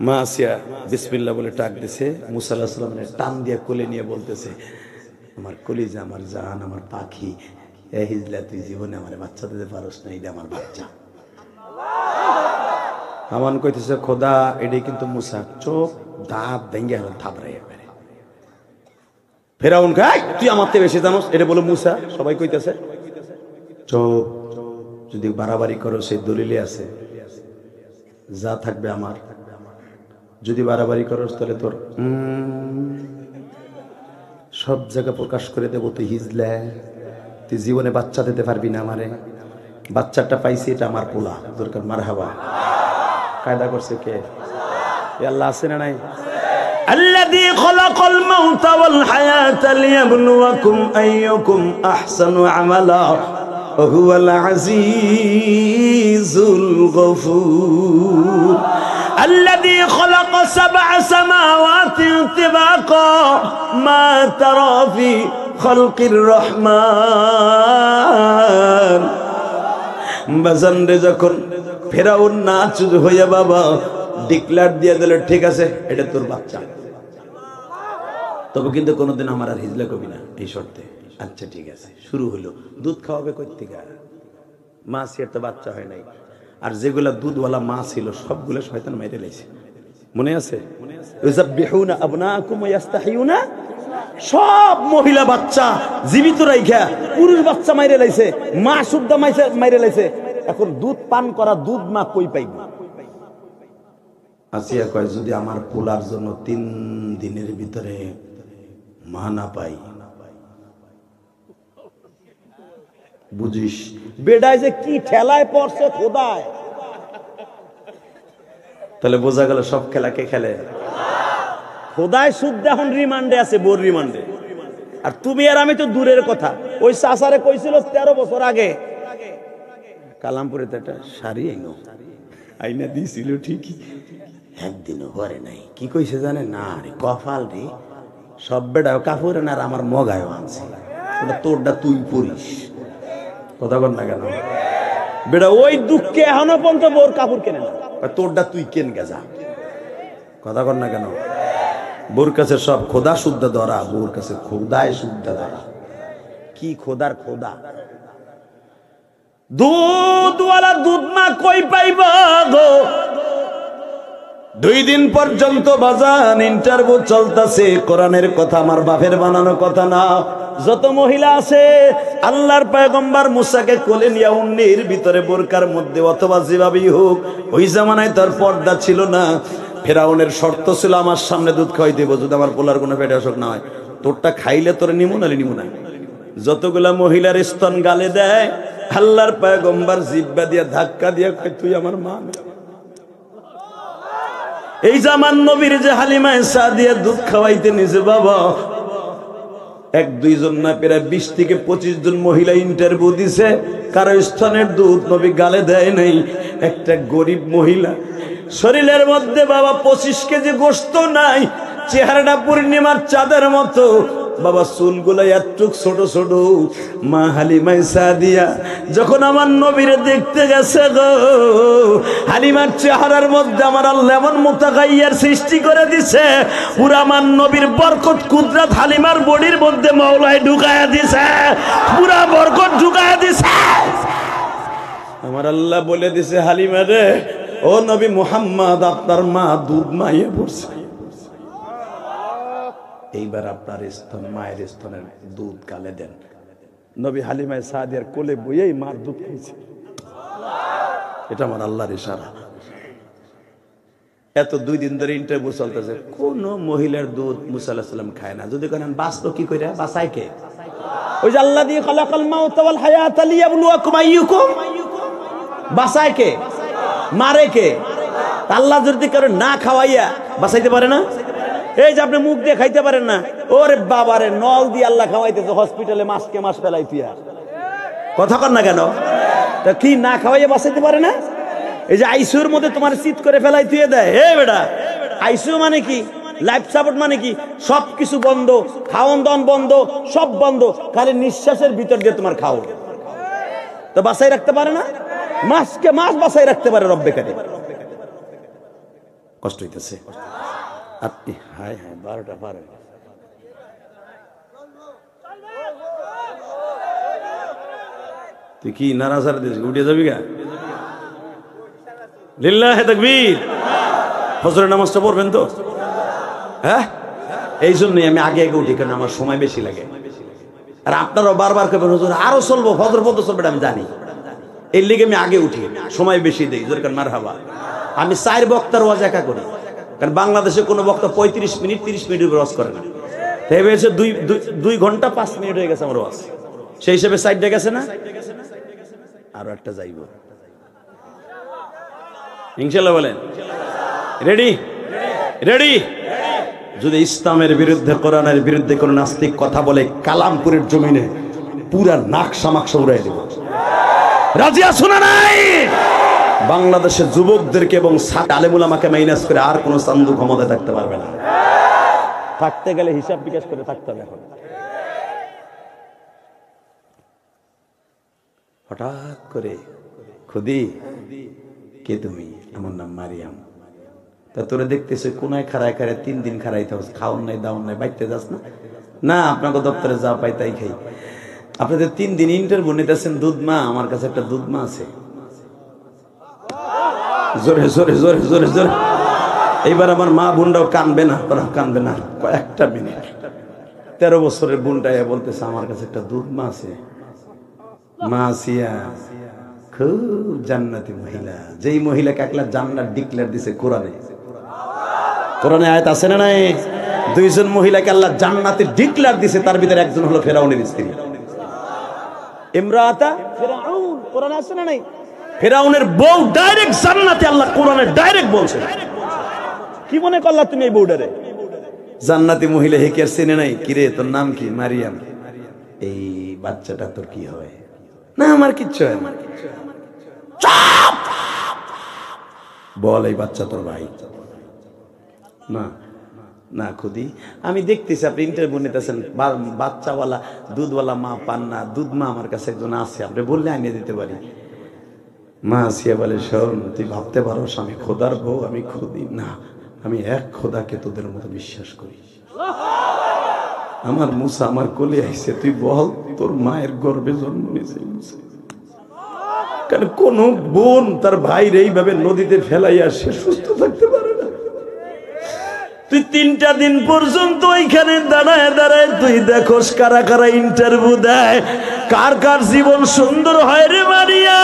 মা আসিয়া বিসমিল্লাহ বলে ডাক দিছে, মুসা আলাইহিস সালামের টান দিয়ে কোলে নিয়ে বলতেছে, আমার কলিজা, আমার জান, আমার পাখি, এ হিজলা তুই জীবনে আমার বাচ্চা দিতে পারস না, এটা আমার বাচ্চা। আমান কইতেছে, খোদা এটাই কিন্তু মুসা। চোখ দাঁত ভেঙে হল থাপড়াই পারে। ফেরাউন কয়, তুই আমার থেকে বেশি জানোস, এটা বলে মুসা। সবাই কইতেছে চোখ, যদি বাড়াবাড়ি করো সেই দলিলে আছে, যা থাকবে আমার। যদি বাড়াবাড়ি করস তাহলে তোর সব জায়গা প্রকাশ করে দেবো, তুই হিজলা, তুই জীবনে বাচ্চা দিতে পারবি না আমারে। বাচ্চাটা পাইছি, এটা আমার পোলা, দরকার মারহাবা। কায়দা করছে কে? আল্লাহ আছে না নাই? الذي خلق الموت والحياة ليبلوكم أيكم أحسن عملا وهو العزيز الغفور الذي خلق 7 سماوات طباقا ما ترى في خلق الرحمن বাজানরে যখন ফেরাউন নাচুজ হইয়া বাবা ডিক্লার দিয়ে দিল, ঠিক আছে এটা তোর বাচ্চা, তবে কিন্তু কোনোদিন আমার আর হিজলা কবি না, এই শর্তে। আচ্ছা ঠিক আছে। শুরু হলো, দুধ খাওয়াবে কই থেকে? মা সিয়ার তো বাচ্চা হয় নাই। আর যেগুলা দুধওয়ালা মা ছিল সবগুলো শয়তান মাইরে লাইছে, মনে আছে? ইউযাববিহুনা আবনাকুম ওয়া ইস্তাহিয়ুনা, সব মহিলা বাচ্চা জীবিত রাইখা পুরুষ বাচ্চা মাইরে লাইছে, মা শুদ্ধ মাইরে লাইছে। এখন দুধ পান করা দুধ মা কই পাইব? আসিয়া কয়, যদি আমার পোলার জন্য 3 দিনের ভিতরে মা না পাই, বুঝিস বেডায় যে কি ঠেলায় পড়ছে খোদায়। তাহলে বোঝা গেল সব খেলা কে খেলে? খোদায়। শুদ্ধ এখন রিমান্ডে আছে, বোর রিমান্ডে। আর তুমি আর আমি তো দূরের কথা। ওই চাচারে কইছিল 13 বছর আগে কালামপুরে তো একটা শাড়ি আইনা দিয়েছিল, ঠিকই একদিনও ঘরে নাই। কি কইছে জানে? না রে কপাল রে, সব বেড়া কাপড়ে না, আর আমার মগায় আনছে, ওটা তোরটা তুই পরিস। কথা বল না কেন? বেড়া ওই দুঃখে এখনো পর্যন্ত বোর কাপড় কেনে না, তোরটা তুই কেন গেজা। কথা বল না কেন? বোর কাছে সব খোদা শুদ্ধ ধরা, বোর কাছে খোদায় শুদ্ধ ধরা। কি খোদার খোদা? দুধওয়ালা দুধ মা কই পাইব গো? 2 দিন পর্যন্ত বাজান ইন্টারভিউ চলতেছে। কোরআনের কথা, আমার বাপের বানানো কথা না। যত মহিলা আছে আল্লাহর পয়গম্বর মুসাকে কোলে নিয়ে উন্নির ভিতরে বোরকার মধ্যে অথবা যেভাবেই হোক, ওই জামানায় তার পর্দা ছিল না। ফেরাউনের শর্ত ছিল, আমার সামনে দুধ খাওয়াই দেব যদি আমার পোলার কোনো পেটে অসুখ না হয়। তোরটা খাইলে তোর নিমুন আলি নিমুন। যতগুলা মহিলার স্তন গালে দেয়, আল্লাহর পয়গম্বর জিব্বা দিয়ে ধাক্কা দিয়ে কয়, তুই আমার মা। এই জামান নবীর যে হালিমা সাদিয়া দুধ খাওয়াইতে নিছে বাবা, 1-2 জন না, প্রায় 20 থেকে 25 জন মহিলা ইন্টারভিউ দিছে, কারো স্তনের দুধ নবী গালে দেয় নাই। একটা গরিব মহিলা, শরীরের মধ্যে বাবা 25 কেজি গোশত নাই, চেহারাটা পূর্ণিমার চাঁদের মতো বাবা, চুলগুলো এতটুক ছোট ছোট। মা হালিমা সাদিয়া যখন আমার নবীরে দেখতে গেছে গো, হালিমার চেহারার মধ্যে আমার আল্লাহ এমন মুতাগাইয়ার সৃষ্টি করে দিছে, পুরা আমার নবীর বরকত কুদরত হালিমার বডির মধ্যে মাওলায় ঢুকায়া দিছে, পুরা বরকত ঢুকায়া দিছে। আমার আল্লাহ বলে দিছে, হালিমা রে, ও নবী মুহাম্মদ, আপনার মা দুধ মাইয়ে পড়ছে, এইবার আপনার স্তন, মায়ের স্তনের দুধ গালে দেন। নবী হালিমা সাদিয়ার কোলে বইয়েই মার দুধ খাইছে। এটা আমার আল্লাহর ইশারা। এত 2 দিন ধরে ইন্টারভিউ চলতেছে, কোন মহিলার দুধ মুসা আলাইহিস সালাম খায় না। যদি কেন বাঁচলো কি করে? বাঁচায় কে? ওই যে আল্লাযী খালাকাল মাউতা ওয়াল হায়াতা লিয়াবলুয়াকুম আইয়ুকুম, বাঁচায় কে? মারে কে? আল্লাহ যদি কারো না খাওয়াইয়া বাঁচাইতে পারে না? এই যে আপনি মুখ দিয়ে খাইতে পারেন না, ওরে বাবারে, নল দিয়ে আল্লাহ খাওয়াইতেছে, হসপিটালে মাসকে মাস ফেলাইতিয়া। কথা কর না কেন? তা কি না খাওয়াইয়া বাঁচাইতে পারে না? এই যে আইসিউর মধ্যে তোমার চিৎ করে ফেলাই তুই দেয়। এ বেটা, আইসিউ মানে কি? লাইফ সাপোর্ট মানে কি? সবকিছু বন্ধ, খাওয়ন দাওয়ন বন্ধ, সব বন্ধ, খালি নিঃশ্বাসের ভিতর দিয়ে তোমার খাও। তো বাঁচাই রাখতে পারে না? মাসকে মাস বাঁচাই রাখতে পারে রব্বে কারিম। কষ্ট হইতেছে আপনি? হায় হায়, 12টা পার হয়ে গেছে। তুই কি নারাজার দিস, উঠে যাবি গা? লিল্লাহে তাকবীর। ফজরের নামাজটা পড়বেন তো? হ্যাঁ, এই জন্যই আমি আগে আগে উঠি, কারণ আমার সময় বেশি লাগে। আর আপনারাও বারবার করবেন হুজুর আরো চলবো, ফজর পর্যন্ত চলবে, আমি জানি। এর লিগে আমি আগে উঠি, সময় বেশি দেই। যেরকম মারহাবা, আমি 4 বক্তার ওয়াজ একা করি, কারণ বাংলাদেশে কোনো বক্তা 35 মিনিট 30 মিনিটের ওয়াজ করে না। তাই হয়েছে 2 ঘন্টা 5 মিনিট হয়ে গেছে আমার ওয়াজ। সেই হিসেবে সাইডে গেছে না, আরো একটা যাইব ইনশাআল্লাহ। বলেন রেডি? রেডি? যদি ইসলামের বিরুদ্ধে, কোরআনের বিরুদ্ধে কোন নাস্তিক কথা বলে, কালামপুরের জমিনে পুরা নাক সামাকসা উড়াই দেব। রাজি আছো না নাই? বাংলাদেশের যুবকদেরকে এবং আলেমুল আমাকে মাইনাস করে আর কোন চান্দু ক্ষমতায় থাকতে পারবে না। থাকতে গেলে হিসাব বিকাশ করে থাকতে হবে। এখন হঠাৎ করে খুদি, কে তুমি? আমার নাম মারিয়াম। তা তোরে দেখতেছে কোনায় খাড়ায় খাড়ায় 3 দিন খাড়াইতে হবে, খাওয়ান নাই দাওয়ান নাই, বাইতে যাস না? না, আপনাকে দপ্তরে যা পাই তাই খাই। আপনাদের 3 দিন ইন্টারভিউ নিতেছেন, দুধ মা, আমার কাছে একটা দুধ মা আছে। জোরে জোরে জোরে জোরে জোরে। এইবার আমার মা বোনটাও কানবে না, ওরাও কানবে না। কয়েকটা মিনিট 13 বছরের বোনটা বলতেছে আমার কাছে একটা দুধ মা আছে। মা সিয়া খুব জান্নাতি মহিলা, যেই মহিলাকে একলা জান্নাত ডিক্লেয়ার দিছে কোরআনে। কোরআনে আয়াত আছে না নাই? 2 জন মহিলাকে আল্লাহ জান্নাতে ডিক্লেয়ার দিছে, তার ভিতরে একজন হলো ফেরাউনের স্ত্রী ইমরাতা ফিরাউন। কোরআনে আছে না নাই? ফিরাউনের বউ ডাইরেক্ট জান্নাতে, আল্লাহ কোরআনে ডাইরেক্ট বলছে। কি মনে করলা তুমি এই বউডারে? জান্নাতি মহিলা হেকে আর চেনে নাই? কিরে তোর নাম কি? মারিয়াম। এই বাচ্চাটা তোর কি হয়? না আমার কিচ্ছু হয় না। বল এই বাচ্চা তোর ভাই? না না খুদি, আমি দেখতেছি আপনি ইন্টারভিউ নিতেছেন, বাচ্চাওয়ালা দুধওয়ালা মা পান না, দুধ মা আমার কাছে একজন আছে, আপনি বললে আনিয়ে দিতে পারি। মা আসিয়া বলে, শোন, তুই ভাবতে পারো আমি খোদার বউ, আমি খুদি না, আমি এক খোদাকে তোদের মতো বিশ্বাস করি। আমার মুসা আমার কোলে আইছে, তুই বল তোর মায়ের গর্ভে জন্ম নিয়েছে মুসা। কারণ কোন বোন তার ভাইর এইভাবে নদীতে ফেলাইয়া সে সুস্থ থাকতে পারে না। তুই 3টা দিন পর্যন্ত ওইখানে দাঁড়ায় দাঁড়ায় তুই দেখোস কারা কারা ইন্টারভিউ দেয়, কার কার জীবন সুন্দর হয় রে মারিয়া।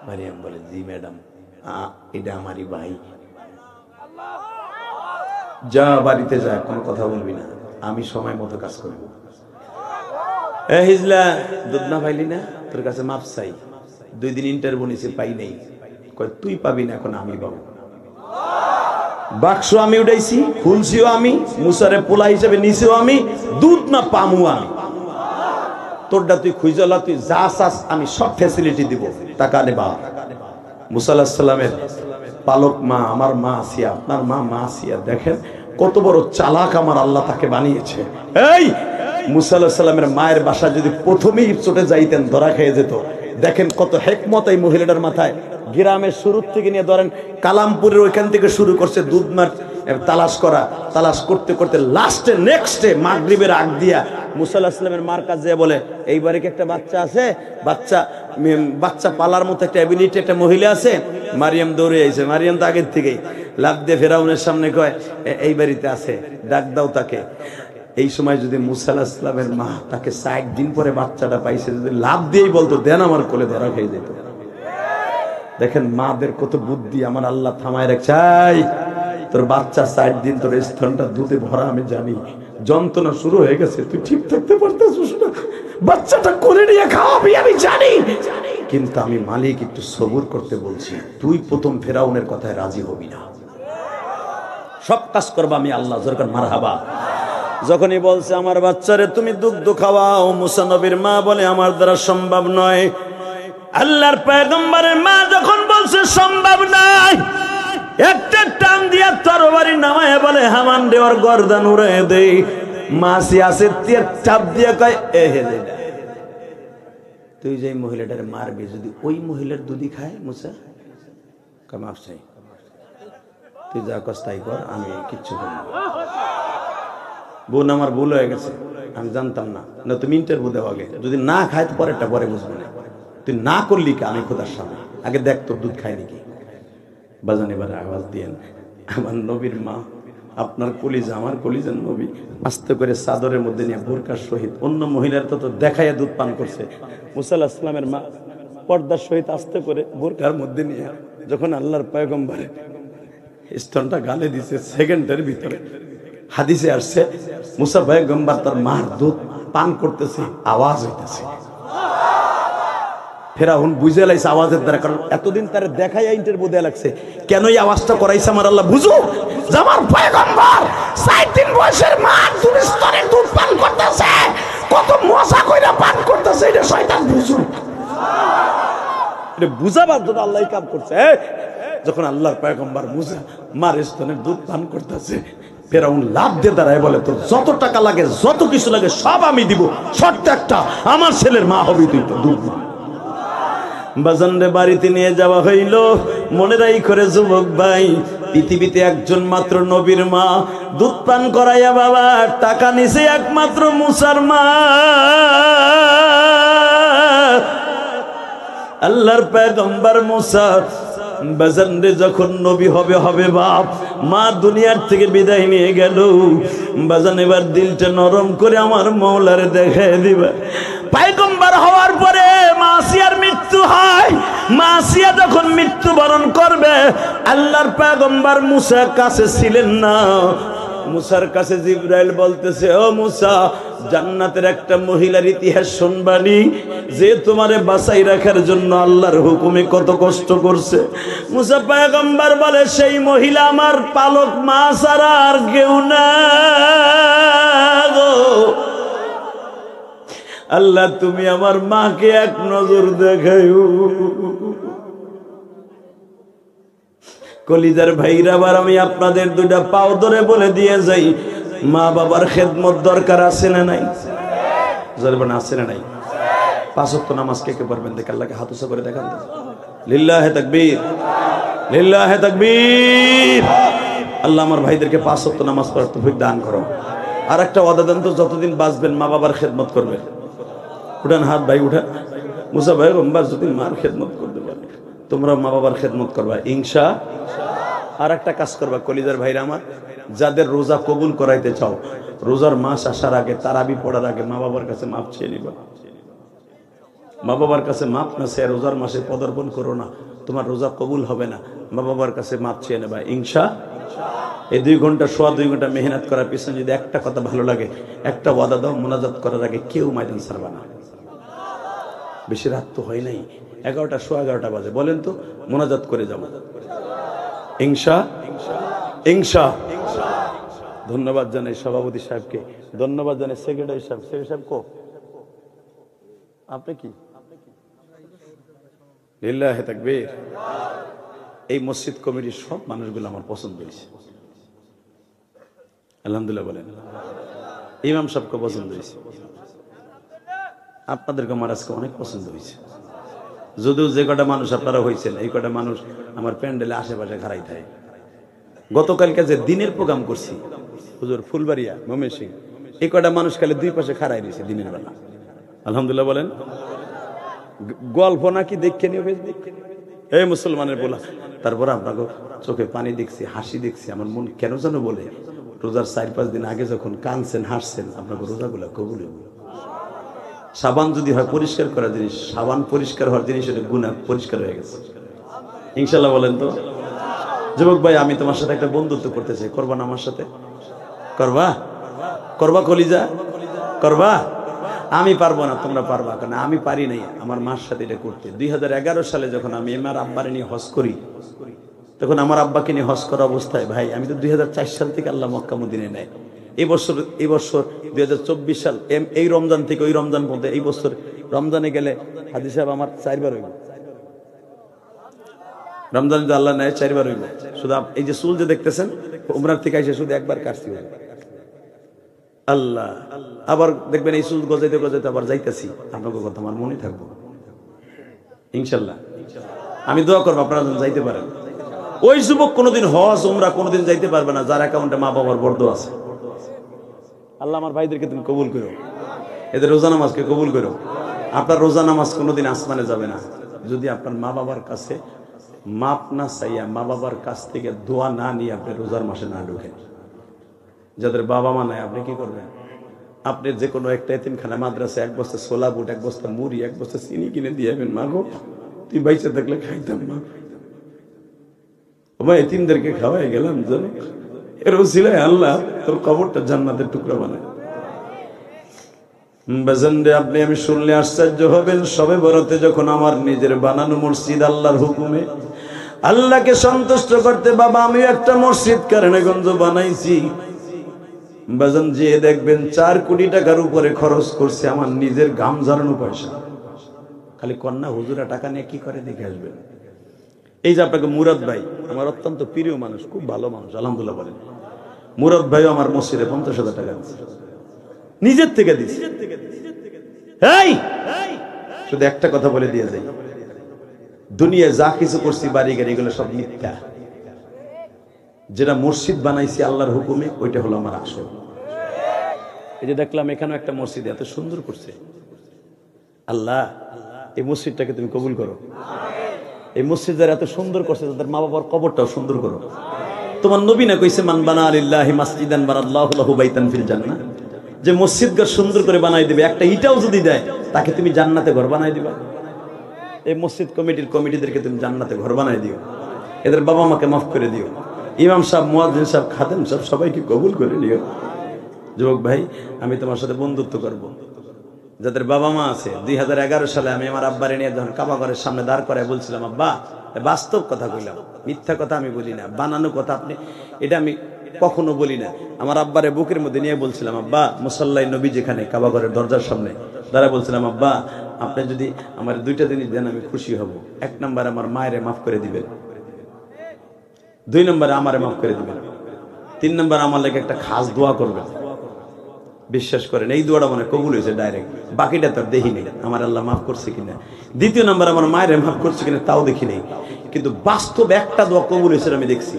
মারিয়াম বলে, জি ম্যাডাম, এটা আমারই ভাই। যা বাড়িতে যা, কোনো কথা বলবি না, আমি সময় মতো কাজ করবো। হিজলা, দুধ না পাইলি না, তোর কাছে মাপ চাই। 2 দিন ইন্টারভিউ নিছে, পাই নাই। কয় তুই পাবি না, এখন আমি পাবো। বাক্স আমি উঠাইছি, খুলছিও আমি, মুসারে পোলা হিসেবে নিছেও আমি, দুধ না পামু আমি। তোরটা তুই খুঁজলা, তুই যা চাস আমি সব ফ্যাসিলিটি দিব, টাকা নেবা। মুসা আলাইহিস সালামের পালক মা, আমার মা আসিয়া, আপনার মা আসিয়া, দেখেন কত বড় চালাক আমার আল্লাহ তাকে বানিয়েছে। এই মুসা আলাইহিস সালামের মায়ের বাসা যদি প্রথমেই চটে যাইতেন, ধরা খেয়ে যেত। দেখেন কত হেকমত এই মহিলাটার মাথায়। গ্রামের শুরু থেকে নিয়ে ধরেন কালামপুরের ওইখান থেকে শুরু করছে দুধ মার তালাশ করা, তালাশ করতে করতে লাস্টে নেক্সটে মাগরিবের আগ দিয়া মুসা আলাইহিস সালামের মার কাছে বলে, এইবারে কি একটা বাচ্চা আছে? বাচ্চা পালার মতো একটা অ্যাবিলিটি একটা মহিলা আছে। মারিয়াম দৌড়ে আইছে, মারিয়াম তো আগের থেকেই লাফ দিয়ে ফেরাউনের সামনে কয়, এই বাড়িতে আছে, ডাক দাও তাকে। এই সময় যদি মুসা আলাইহিস সালামের মা তাকে 60 দিন পরে বাচ্চাটা পাইছে, যদি লাভ দিয়েই বলতো দেন আমার কোলে, ধরা খেয়ে যেত। দেখেন মাদের কত বুদ্ধি, আমার আল্লাহ থামায় রাখছে। তোর বাচ্চা 60 দিন, তোর স্তনটা দুধে ভরা, আমি জানি যন্ত্রণা শুরু হয়ে গেছে, তুই ঠিক থাকতে পারতেছিস না, বাচ্চাটা কোলে নিয়ে খাওয়াবি আমি জানি, কিন্তু আমি মালিক একটু সবুর করতে বলছি। তুই প্রথম ফেরাউনের কথায় রাজি হবি না, সব কাজ করবা আমি আল্লাহ। জোরকার মারহাবা। যখনই বলছে আমার বাচ্চারে তুমি দুগ্ধ খাওয়াও, মুসা নবীর মা বলে আমার দ্বারা সম্ভব নয়। আল্লাহর পয়গম্বরের মা যখন বলছে মানুষের সম্ভব নাই। একটা টান দিয়া তরবারি নামায় বলে হামান রে ওর গর্দান উড়াই দেই। মাসি আছে চাপ দিয়া কয় এ হেলে তুই যে মহিলাটারে মারবি যদি ওই মহিলার দুধই খায় মুসা কামাফ চাই তুই যা কস তাই কর, আমি কিচ্ছু করি না। বোন আমার ভুল হয়ে গেছে, আমি জানতাম না, না তুমি ইন্টারভিউ দেওয়া আগে যদি না খায় তো পরেরটা পরে বুঝবো না। তুই না করলি কে আমি খোদার সামনে আগে দেখ তোর দুধ খায় নাকি। বাজান এবার আওয়াজ দিয়েন আমার নবীর মা আপনার কলিজা আমার কলিজার নবী আস্তে করে চাদরের মধ্যে নিয়ে বোরকার সহিত অন্য মহিলার তো দেখাইয়া দুধ পান করছে। মুসা আলাইহিস সালামের মা পর্দার সহিত আস্তে করে বোরকার মধ্যে নিয়ে যখন আল্লাহর পয়গম্বরে স্তনটা গালে দিছে সেকেন্ডের ভিতরে হাদিসে আসছে মুসা পয়গম্বর তার মার দুধ পান করতেছে, আওয়াজ হইতেছে। ফেরাউন বুঝে লাইছে আওয়াজের দ্বারা, কারণ এতদিন তার দেখাই ইন্টারভিউ দেয়া লাগছে। কেন এই আওয়াজটা করাইছে আমার আল্লাহ বুঝো, যে আমার পয়গম্বর 4 বয়সের মা দুধ স্তনের দুধ পান করতেছে, কত মজা কইরা পান করতেছে এটা শয়তান বুঝো। এটা বুঝাবার জন্য আল্লাহ কাম করছে। যখন আল্লাহর পয়গম্বর মুসা মার স্তনের দুধ পান করতেছে, ফেরাউন লাভ দিয়ে দাঁড়ায় বলে তোর যত টাকা লাগে যত কিছু লাগে সব আমি দিব, শর্ত একটা আমার ছেলের মা হবি তুই তো দুধ মা। বাজানরে বাড়িতে নিয়ে যাওয়া হইল। মনে রাই করে যুবক ভাই, পৃথিবীতে একজন মাত্র নবীর মা দুধ পান করাইয়া বাবা টাকা নিছে একমাত্র মুসার মা। আল্লাহর পয়গম্বর মুসা বাজানরে যখন নবী হবে হবে বাপ, মা দুনিয়ার থেকে বিদায় নিয়ে গেল। বাজান এবার দিলটা নরম করে আমার মওলারে দেখায় দিবা। পয়গম্বর হওয়ার পরে মাসিয়ার মৃত্যু হয়। মাসিয়া যখন মৃত্যুবরণ করবে, আল্লাহর পয়গম্বর মুসা কাছে ছিলেন না। মুসার কাছে জিবরাইল বলতেছে ও মুসা, জান্নাতের একটা মহিলার ইতিহাস শুনবানি, যে তোমারে বাঁচাই রাখার জন্য আল্লাহর হুকুমে কত কষ্ট করছে। মুসা পয়গম্বর বলে সেই মহিলা আমার পালক মা ছাড়া আর কেউ না গো। আল্লাহ তুমি আমার মাকে এক নজর দেখাইও। কলিজার ভাইরা, আবার আমি আপনাদের দুইটা পাও ধরে বলে দিয়ে যাই, মা বাবার খেদমত দরকার আছে না নাই? জরবান আছে না নাই? 5 ওয়াক্ত নামাজ কে কে পড়বেন দেখে আল্লাহকে হাত উঁচু করে দেখান। লিল্লাহে তাকবীর, লিল্লাহে তাকবীর। আল্লাহ আমার ভাইদেরকে 5 ওয়াক্ত নামাজ পড়ার তৌফিক দান করো। আর একটা ওয়াদা দেন তো, যতদিন বাঁচবেন মা বাবার খেদমত করবেন। উঠান হাত ভাই, উঠা। মুসা ভাই রম্বার যদি মার খেদমত করতে পারে, তোমরা মা বাবার খেদমত করবা ইনশা। আর একটা কাজ করবা কলিজার ভাইরা আমার, যাদের রোজা কবুল করাইতে চাও, রোজার মাস আসার আগে তারাবি পড়ার আগে মা বাবার কাছে মাপ চেয়ে নিবা। মা বাবার কাছে মাপ না চেয়ে রোজার মাসে পদার্পণ করো না, তোমার রোজা কবুল হবে না। মা বাবার কাছে মাপ চেয়ে নেবা ইনশা। এই 2 ঘন্টা সোয়া 2 ঘন্টা মেহনত করার পিছনে যদি একটা কথা ভালো লাগে, একটা ওয়াদা দাও, মোনাজাত করার আগে কেউ ময়দান ছাড়বা না। বেশি রাত তো হয় নাই, 11টা সোয়া 11টা বাজে, বলেন তো মোনাজাত করে যাবো ইনশা ইনশা। ধন্যবাদ জানাই সভাপতি সাহেবকে, ধন্যবাদ জানাই সেক্রেটারি সাহেব। সেক্রেটারি সাহেব কো আপনি কি? লিল্লাহে তাকবীর। এই মসজিদ কমিটির সব মানুষগুলো আমার পছন্দ হয়েছে, আলহামদুলিল্লাহ বলেন। ইমাম সাহেবকে পছন্দ হয়েছে, আপনাদেরকে আমার আজকে অনেক পছন্দ হয়েছে। যদিও যে কটা মানুষ আপনারা হয়েছেন, এই কটা মানুষ আমার প্যান্ডেলে আশেপাশে খাড়াই থাকে। গতকালকে যে দিনের প্রোগ্রাম করছি হুজুর ফুলবাড়িয়া ময়মনসিং, এই কটা মানুষ খালি 2 পাশে খাড়াই দিয়েছে দিনের বেলা, আলহামদুলিল্লাহ বলেন। গল্প নাকি দেখে নিও এই মুসলমানের বলা। তারপর আপনাকে চোখে পানি দেখছি, হাসি দেখছি, আমার মন কেন যেন বলে রোজার 4-5 দিন আগে যখন কাঁদছেন হাসছেন, আপনাকে রোজাগুলা কবুল হইবে। সাবান যদি হয় পরিষ্কার করা জিনিস, সাবান পরিষ্কার হওয়ার জিনিস, এটা গুনাহ পরিষ্কার হয়ে গেছে ইনশাআল্লাহ বলেন তো। যুবক ভাই, আমি তোমার সাথে একটা বন্ধুত্ব করতে চাই, করবা না আমার সাথে? করবা? করবা কলিজা? করবা? আমি পারবো না, তোমরা পারবা, কারণ আমি পারি নাই আমার মার সাথে এটা করতে। 2011 সালে যখন আমি আমার আব্বারে নিয়ে হজ করি, তখন আমার আব্বাকে নিয়ে হজ করা অবস্থায় ভাই, আমি তো 2004 সাল থেকে আল্লাহ মক্কা মদিনায় নেয়। এই বছর 2024 সাল, এই রমজান থেকে ওই রমজান পর্যন্ত, এই বছর রমজানে গেলে হাজি সাহেব আমার 4 বার হইব। রমজান যদি আল্লাহ নেয় 4 বার হইব। শুধু এই যে চুল যে দেখতেছেন উমরার থেকে এসে শুধু একবার কাটছি আল্লাহ। আবার দেখবেন এই চুল গজাইতে গজাইতে আবার যাইতেছি, আপনাকে কথা আমার মনে থাকবো ইনশাল্লাহ। আমি দোয়া করবো আপনারা যেন যাইতে পারেন। ওই যুবক কোনোদিন হজ উমরা কোনোদিন যাইতে পারবে না যার অ্যাকাউন্টে মা বাবার বর্দ আছে। আল্লাহ আমার ভাইদেরকে তুমি কবুল করো, এদের রোজা নামাজকে কবুল করো। আপনার রোজা নামাজ কোনোদিন আসমানে যাবে না যদি আপনার মা বাবার কাছে মাপ না চাইয়া, মা বাবার কাছ থেকে দোয়া না নিয়ে আপনি রোজার মাসে না ঢুকেন। যাদের বাবা মা নাই আপনি কি করবেন? আপনি যে কোনো একটা এতিমখানা মাদ্রাসা 1 বস্তা ছোলা বুট, 1 বস্তা মুড়ি, 1 বস্তা চিনি কিনে দিয়ে যাবেন, মা গো তুই বাইচে থাকলে খাইতাম মা, আমার এতিমদেরকে খাওয়াই গেলাম যেন এর ওসিলায় আল্লাহ তোর কবরটা জান্নাতের টুকরা বানায়। বেজেন্ডে আপনি আমি শুনলে আশ্চর্য হবেন, সবে বরাতে যখন আমার নিজের বানানো মসজিদ আল্লাহর হুকুমে আল্লাহকে সন্তুষ্ট করতে বাবা আমি একটা মসজিদ কারণেগঞ্জ বানাইছি। বেজন যে দেখবেন 4 কোটি টাকার উপরে খরচ করছে আমার নিজের ঘাম ঝরানো পয়সা। খালি কন্যা হুজুরা টাকা নিয়ে কি করে দেখে আসবেন। এই যে আপনাকে মুরাদ ভাই আমার অত্যন্ত প্রিয় মানুষ, খুব ভালো মানুষ আলহামদুলিল্লাহ বলেন। মুরাদ ভাইও আমার মসজিদে 50,000 টাকা দিচ্ছে, নিজের থেকে দিচ্ছে। শুধু একটা কথা বলে দিয়ে যাই, দুনিয়ায় যা কিছু করছি বাড়ি গাড়ি এগুলো সব মিথ্যা। যেটা মসজিদ বানাইছি আল্লাহর হুকুমে ওইটা হলো আমার আসল। এই যে দেখলাম এখানে একটা মসজিদ এত সুন্দর করছে, আল্লাহ এই মসজিদটাকে তুমি কবুল করো। এই মসজিদ যারা এত সুন্দর করছে তাদের মা বাবার কবরটাও সুন্দর করো। তোমার নবী না কইছে মান বানা লিল্লাহি মাসজিদান বানাল্লাহু লাহু বাইতান ফিল জান্নাহ, যে মসজিদ ঘর সুন্দর করে বানাই দিবে, একটা ইটাও যদি দেয় তাকে তুমি জান্নাতে ঘর বানাই দিবা। এই মসজিদ কমিটিদেরকে তুমি জান্নাতে ঘর বানাই দিও, এদের বাবা মাকে মাফ করে দিও, ইমাম সাহেব, মুয়াজ্জিন সাহেব, খাদেম সাহেব সবাইকে কবুল করে নিও। যুবক ভাই আমি তোমার সাথে বন্ধুত্ব করব। যাদের বাবা মা আছে 2011 সালে আমি আমার আব্বারে নিয়ে যখন কাবা ঘরের সামনে দাঁড় করায় বলছিলাম, আব্বা বাস্তব কথা কইলাম, মিথ্যা কথা আমি বলি না, বানানো কথা আপনি এটা আমি কখনো বলি না। আমার আব্বারে বুকের মধ্যে নিয়ে বলছিলাম, আব্বা মুসাল্লাই নবী যেখানে কাবা ঘরের দরজার সামনে দাঁড়ায় বলছিলাম, আব্বা আপনি যদি আমার 2টা জিনিস দেন আমি খুশি হব। 1 নম্বরে আমার মায়েরে মাফ করে দিবেন, 2 নম্বরে আমারে মাফ করে দিবেন, 3 নম্বরে আমার লাগে একটা খাস দোয়া করবেন। বিশ্বাস করেন এই দোয়াটা মনে কবুল হয়েছে ডাইরেক্ট, বাকিটা তো দেখি নেই আমার আল্লাহ মাফ করছে কিনা। 2য় নম্বর আমার মায়ের মাফ করছে কিনা তাও দেখি নেই, কিন্তু বাস্তব একটা দোয়া কবুল হয়েছে আমি দেখছি।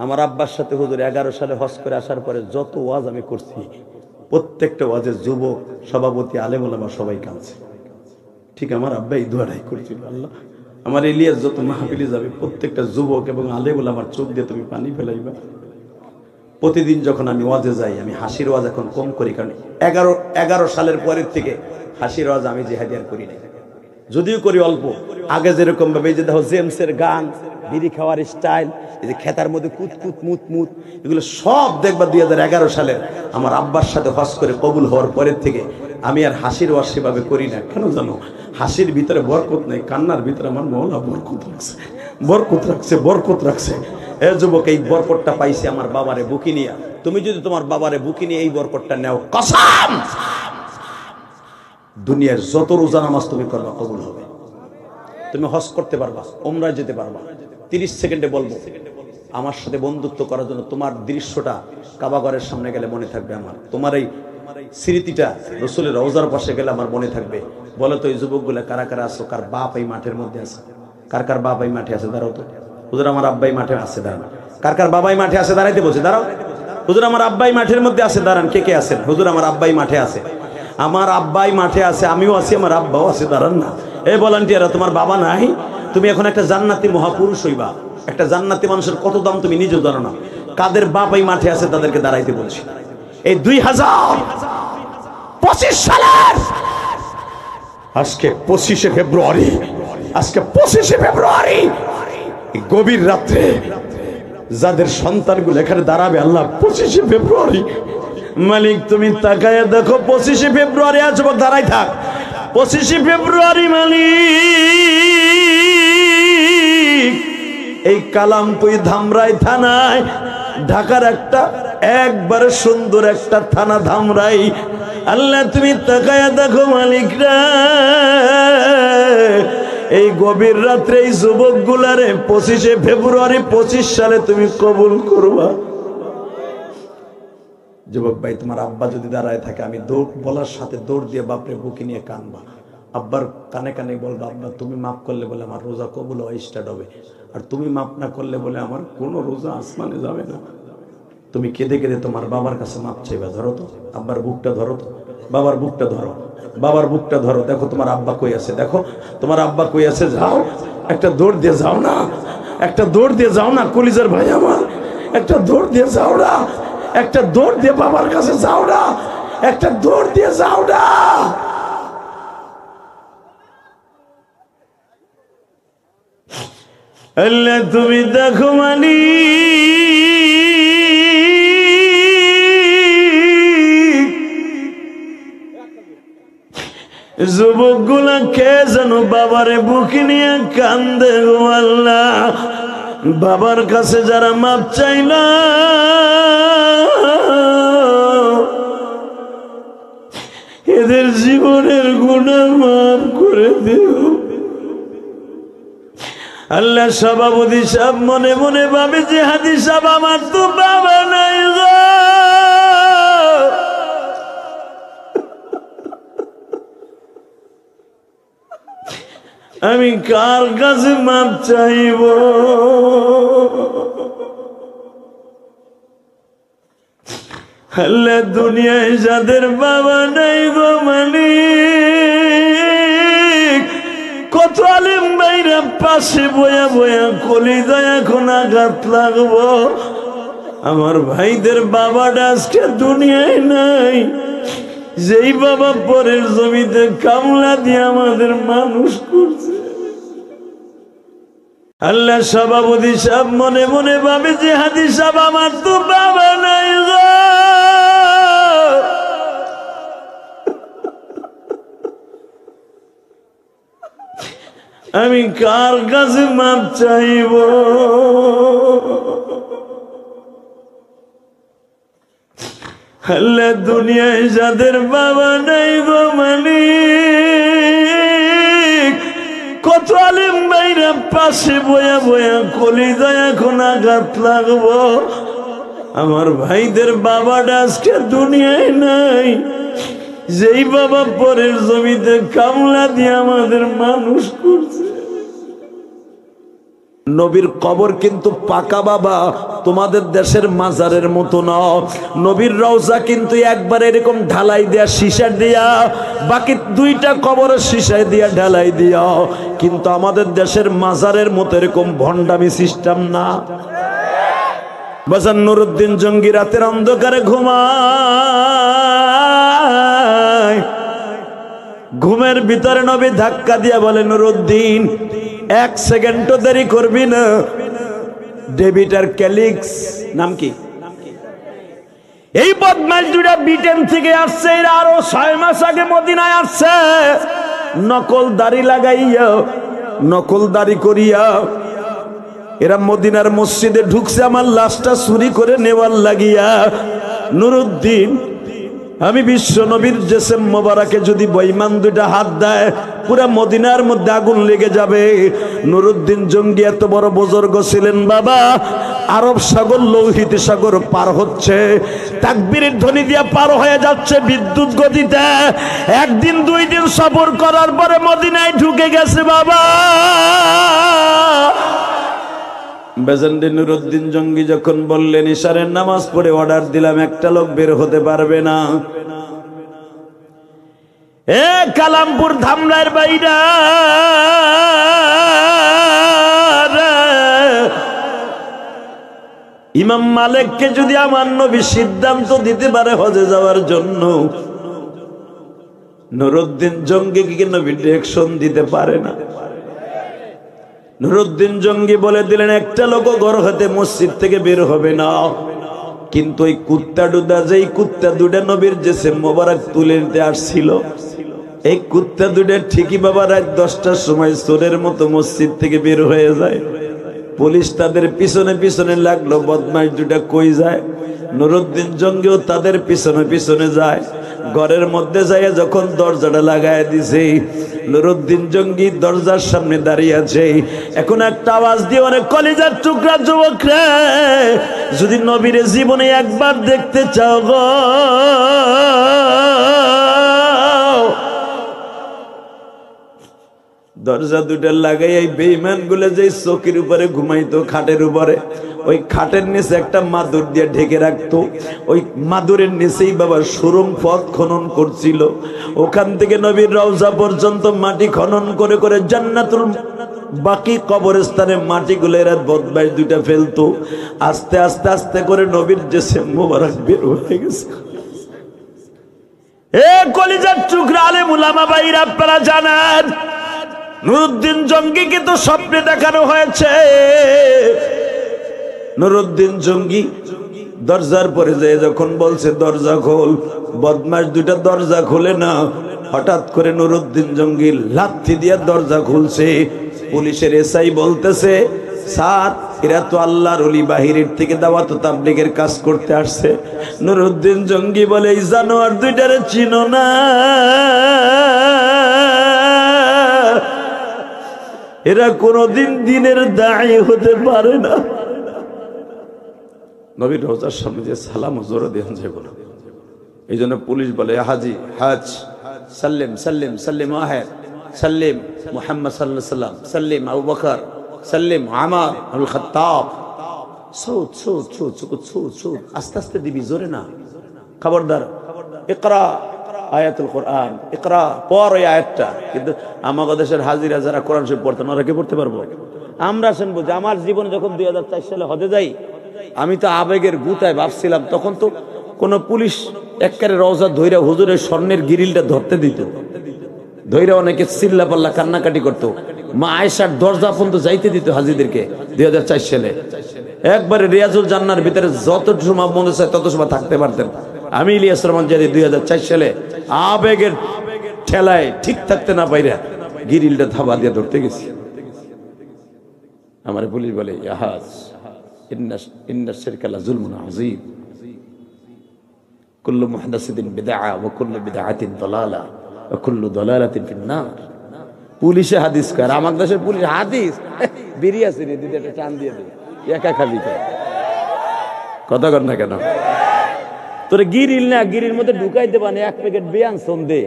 আমার আব্বার সাথে হুজুর 11 সালে হজ করে আসার পরে যত ওয়াজ আমি করছি প্রত্যেকটা ওয়াজের যুবক সভাপতি আলেম ওলামা সবাই কাঁদছে। ঠিক আমার আব্বা এই দোয়াটাই করছিল, আল্লাহ আমার ইলিয়াস যত মাহফিলে যাবে প্রত্যেকটা যুবক এবং আলেম ওলামার চোখ দিয়ে তুমি পানি ফেলাইবা। প্রতিদিন যখন আমি ওয়াজে যাই আমি হাসির ওয়াজ এখন কম করি, কারণ 11 সালের পরের থেকে হাসির ওয়াজ আমি জিহাদি আর করি না, যদিও করি অল্প। আগে যেরকম ভাবে এই যে দেখো জেমসের গান, বিড়ি খাওয়ার স্টাইল, এই যে খেতার মধ্যে কুতকুত মুত মুত, এগুলো সব দেখবা 2011 সালের আমার আব্বার সাথে হজ করে কবুল হওয়ার পরের থেকে আমি আর হাসির ওয়াজ সেভাবে করি না। কেন জানো? হাসির ভিতরে বরকত নেই, কান্নার ভিতরে আমার মওলা বরকত রাখছে, বরকত রাখছে, বরকত রাখছে। এ যুবক এই বরকতটা পাইছে আমার বাবারে বুকি নিয়া। তুমি যদি তোমার বাবারে বুকি নিয়ে এই বরকতটা নাও, কসম দুনিয়ার যত রোজা নামাজ তুমি করবা কবুল হবে। তুমি হজ করতে পারবা, উমরায় যেতে পারবা। 30 সেকেন্ডে বলবো আমার সাথে বন্ধুত্ব করার জন্য তোমার দৃশ্যটা কাবা ঘরের সামনে গেলে মনে থাকবে আমার, তোমার এই স্মৃতিটা রাসূলের রওজার পাশে গেলে আমার মনে থাকবে। বলো তো এই যুবকগুলা কারা কারা আছো, কার বাপ এই মাঠের মধ্যে আছে? কার কার বাপ এই মাঠে আছে? দাঁড়াও তো। হুজুর আমার আব্বাই মাঠে আছে, দাঁড়ান। কার কার বাবাই মাঠে আছে? দাঁড়াইতে বলছে, দাঁড়াও। হুজুর আমার আব্বাই মাঠের মধ্যে আছে, দাঁড়ান। কে কে আছেন? হুজুর আমার আব্বাই মাঠে আছে। আমার আব্বাই মাঠে আছে, আমিও আছি, আমার আব্বাও আছে, দাঁড়ান না। এই ভলান্টিয়াররা তোমার বাবা নাই, তুমি এখন একটা জান্নাতি মহাপুরুষ হইবা। একটা জান্নাতি মানুষের কত দাম তুমি নিজেও জানো না। কাদের বাপ এই মাঠে আছে তাদেরকে দাঁড়াইতে বলছি। এই 2025 সালের আজকে 25শে ফেব্রুয়ারি, আজকে 25শে ফেব্রুয়ারি গভীর রাত্রে যাদের সন্তানগুলো এখানে দাঁড়াবে, আল্লাহ 25শে ফেব্রুয়ারি মালিক তুমি তাকায় দেখো। 25শে ফেব্রুয়ারি আজ দাঁড়াই থাক। 25শে ফেব্রুয়ারি মালিক এই কালামপুই ধামরাই থানায়, ঢাকার একটা একবারে সুন্দর একটা থানা ধামরাই। আল্লাহ তুমি তাকায় দেখো মালিক রে, এই গভীর রাত্রে এই যুবক গুলারে 25শে ফেব্রুয়ারি 25 সালে তুমি কবুল করবা। যুবক ভাই, তোমার আব্বা যদি দাঁড়ায় থাকে, আমি দৌড় বলার সাথে দৌড় দিয়ে বাপরে বুকে নিয়ে কানবা। আব্বার কানে কানে বলবা, আব্বা তুমি মাফ করলে বলে আমার রোজা কবুল হওয়া স্টার্ট হবে, আর তুমি মাফ না করলে বলে আমার কোনো রোজা আসমানে যাবে না। তুমি কেঁদে কেঁদে তোমার বাবার কাছে মাপ চাইবা। ধরো তো আব্বার বুকটা, ধরো তো বাবার বুকটা, ধরো বাবার বুকটা ধরো। দেখো তোমার আব্বা কই আছে, দেখো তোমার আব্বা কই আছে। যাও, একটা দৌড় দিয়ে যাও না, একটা দৌড় দিয়ে যাও না কলিজার ভাই আমার, একটা দৌড় দিয়ে যাও না, একটা দৌড় দিয়ে বাবার কাছে যাও না, একটা দৌড় দিয়ে যাও না। আল্লাহ তুমি দেখো মানি যুবক গুলা কে যেন বাবারে বুকে নিয়ে কান্দে গো আল্লাহ। বাবার কাছে যারা মাপ চাইলা, এদের জীবনের গুনাহ মাফ করে দিও আল্লাহ। সভাপতি সাহেব মনে মনে ভাবে যে হাজি সাহেব আমার তো বাবা নাই গো, আমি কার কাছে মাপ চাইব? আল্লাহ দুনিয়ায় যাদের বাবা নাই গো মালিক, কত আলেম ভাইরা পাশে বয়া বয়া কলিজায় এখন আঘাত লাগবো। আমার ভাইদের বাবাটা আজকে দুনিয়ায় নাই, যেই বাবা পরের জমিতে কামলা দিয়ে আমাদের মানুষ করছে। আল্লাহ সভাপতি সাহেব মনে মনে ভাবে যে হাজি সাহেব আমার তো বাবা নাই গো, আমি কার কাছে মাপ চাইব? আল্লাহ দুনিয়ায় যাদের বাবা নাই গো মালিক, কত আলেম ভাইরা পাশে বয়া বয়া কলিজায় এখন আঘাত লাগবো। আমার ভাইদের বাবাটা আজকে দুনিয়ায় নাই, যেই বাবা পরের জমিতে কামলা দিয়ে আমাদের মানুষ করছে। নবীর কবর কিন্তু পাকা বাবা, তোমাদের দেশের মাজারের মতো না। নবীর রওজা কিন্তু একবার এরকম ঢালাই দেয়া শিশা দিয়া, বাকি দুইটা কবর শিশায় দিয়া ঢালাই দিয়া, কিন্তু আমাদের দেশের মাজারের মতো এরকম ভণ্ডামি সিস্টেম না। বাজার নুরুদ্দিন জঙ্গি রাতের অন্ধকারে ঘুমায়, ঘুমের ভিতরে নবী ধাক্কা দিয়া বলে, নুরুদ্দিন 1 সেকেন্ডও দেরি করবি না। ডেভিড আর ক্যালিক্স নাম কি, এই বদমাইশ দুটা ব্রিটেন থেকে আসছে, এরা আরো 6 মাস আগে মদিনায় আসছে। নকল দাড়ি লাগাইয়া, নকল দাড়ি করিয়া এরা মদিনার মসজিদে ঢুকছে আমার লাশটা চুরি করে নেওয়ার লাগিয়া। নুরুদ্দিন, আমি বিশ্ব নবীর জেসেম মোবারকে যদি বেঈমান দুইটা হাত দেয়, পুরা মদিনার মধ্যে আগুন লেগে যাবে। নুরুদ্দিন জঙ্গি এত বড় বুজুর্গ ছিলেন বাবা, আরব সাগর লৌহিত সাগর পার হচ্ছে, তাকবীরের ধ্বনি দিয়ে পার হয়ে যাচ্ছে বিদ্যুৎ গতিতে। 1 দিন 2 দিন সফর করার পরে মদিনায় ঢুকে গেছে বাবা। বেজেন্ডি নুরুদ্দিন জঙ্গি যখন বললেন, ইশারের নামাজ পড়ে অর্ডার দিলাম, একটা লোক বের হতে পারবে না। এ কালামপুর ধামরার বাইরা, ইমাম মালিককে যদি আমার নবী সিদ্ধান্ত দিতে পারে হজে যাওয়ার জন্য, নুরুদ্দিন জঙ্গিকে নবী ডিরেকশন দিতে পারে না। নুরুদ্দিন জঙ্গি বলে দিলেন, একটা লোক ঘর হতে মসজিদ থেকে বের হবে না। কিন্তু ওই কুত্তা দুটা, যেই কুত্তা দুটা নবীর জেসেম মোবারক তুলে নিতে আসছিল, এই কুত্তা দুটা ঠিকই বাবা রাত 10টার সময় চোরের মতো মসজিদ থেকে বের হয়ে যায়। পুলিশ তাদের পিছনে পিছনে লাগলো, বদমাইশ দুটা কই যায়? নুরুদ্দিন জঙ্গিও তাদের পিছনে পিছনে যায়। ঘরের মধ্যে যাইয়া যখন দরজাটা লাগায় দিছে, নুরুদ্দিন জঙ্গি দরজার সামনে দাঁড়িয়ে আছে। এখন একটা আওয়াজ দিয়ে অনেক কলিজার টুকরা যুবক রে, যদি নবীর জীবনে একবার দেখতে চাও গো, দরজা দুটা লাগাই এই বেঈমান গুলো যে চৌকির উপরে ঘুমাইতো, খাটের উপরে, ওই খাটের নিচে একটা মাদুর দিয়ে ঢেকে রাখতো। ওই মাদুরের নিচেই বাবা সুরঙ্গ পথ খনন করছিল। ওখান থেকে নবীর রওজা পর্যন্ত মাটি খনন করে করে জান্নাতুল বাকি কবরস্থানে মাটিগুলো এরা বদমাইশ দুইটা ফেলতো। আস্তে আস্তে আস্তে করে নবীর জিসিম মোবারক বের হয়ে গেছে। এ কলিজার টুকরা আলেম উলামা ভাইরা, আপনারা জানেন নুরুদ্দিন জঙ্গিকে তো স্বপ্নে দেখানো হয়েছে। নুরুদ্দিন জঙ্গি দরজার পরে যে যখন বলছে দরজা খোল, বদমাশ দুইটা দরজা খোলে না। হঠাৎ করে নুরুদ্দিন জঙ্গি লাথি দিয়ে দরজা খুলছে। পুলিশের এসআই বলতেছে, স্যার এরা তো আল্লাহর ওলি, বাহিরের থেকে দাওয়াত তাবলীগের কাজ করতে আসছে। নুরুদ্দিন জঙ্গি বলে, এই জানোয়ার দুইটারে চিনো না? এরা কোনদিন দিনের দায়ী হতে পারে না। নবীর রওজার সামনে যে সালাম জোরে দেন যাবে না, এই জন্য পুলিশ বলে, হাজি হাজ সাল্লিম সাল্লিম সাল্লিম আহের সাল্লিম মুহাম্মদ সাল্লাল্লাহু আলাইহি সাল্লাম সাল্লিম আবু বকর সাল্লিম আমার আল খাত্তাব। সুদ সুদ সুদ সুদ সুদ সুদ, আস্তে আস্তে দিবি, জোরে না। খবরদার, ইকরা আয়াতুল কোরআন, ইকরা পড় এই আয়াতটা। কিন্তু আমাদের দেশের হাজিরা যারা কোরআন শরীফ পড়তেন, ওরা কি পড়তে পারবো? আমরা শুনবো যে আমার জীবনে যখন 2004 সালে হজে যাই, আমি তো আবেগের গুতায় ভাবছিলাম, তখন তো কোন পুলিশ একবারে রওজা ধইরা হুজুরের স্বর্ণের গিরিলটা ধরতে দিত, ধইরা অনেকে চিল্লা পাল্লা কান্নাকাটি করতো। মা আয়েশার দরজা পর্যন্ত যাইতে দিত হাজিদেরকে 2004 সালে। একবারে রিয়াজুল জান্নার ভিতরে যত সময় মনে চায় তত সময় থাকতে পারতেন। আমি ইলিয়াস রহমান জাদি 2004 সালে আবেগের ঠেলায় ঠিক থাকতে না পাইরা গিরিলটা ধাবা দিয়ে ধরতে গেছি। আমার পুলিশ বলে, ইয়াহাজ ইন্না শিরকা লাযুলমুন আযীম, কুল্লু মুহদাসিতিন বিদআ ওয়া কুল্লু বিদআতিন দালালা ওয়া কুল্লু দালালাতিন ফিন-নার। পুলিশে হাদিস কর, আমার দেশের পুলিশ হাদিস বেরিয়ে আসে রে, দিতে একটা টান দিয়ে দে, একা খাবি কে? কথা কর না কেন? তোরে গিরিল না, গিরির মধ্যে ঢুকাই দেবা না, এক প্যাকেট বেয়ান সন্দে।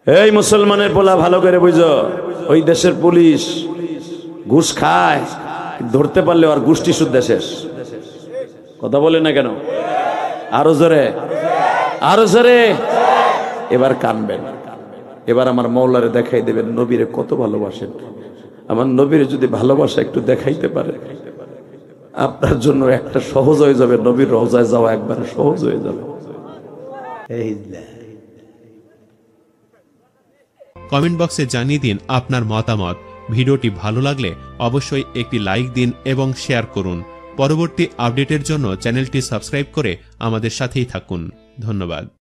এই মুসলমানের পোলা ভালো করে বুঝো, ওই দেশের পুলিশ ঘুষ খায়, ধরতে পারলে আর গোষ্ঠী শুদ্ধ শেষ। কথা বলে না কেন? আরো জোরে, আরো জোরে। এবার কানবেন, এবার আমার মৌলারে দেখাই দেবেন নবীরে কত ভালোবাসেন। আমার নবীরে যদি ভালোবাসা একটু দেখাইতে পারে, আপনার জন্য একটা সহজ হয়ে যাবে, নবীর রওজায় যাওয়া একবারে সহজ হয়ে যাবে। কমেন্ট বক্সে জানিয়ে দিন আপনার মতামত। ভিডিওটি ভালো লাগলে অবশ্যই একটি লাইক দিন এবং শেয়ার করুন। পরবর্তী আপডেটের জন্য চ্যানেলটি সাবস্ক্রাইব করে আমাদের সাথেই থাকুন। ধন্যবাদ।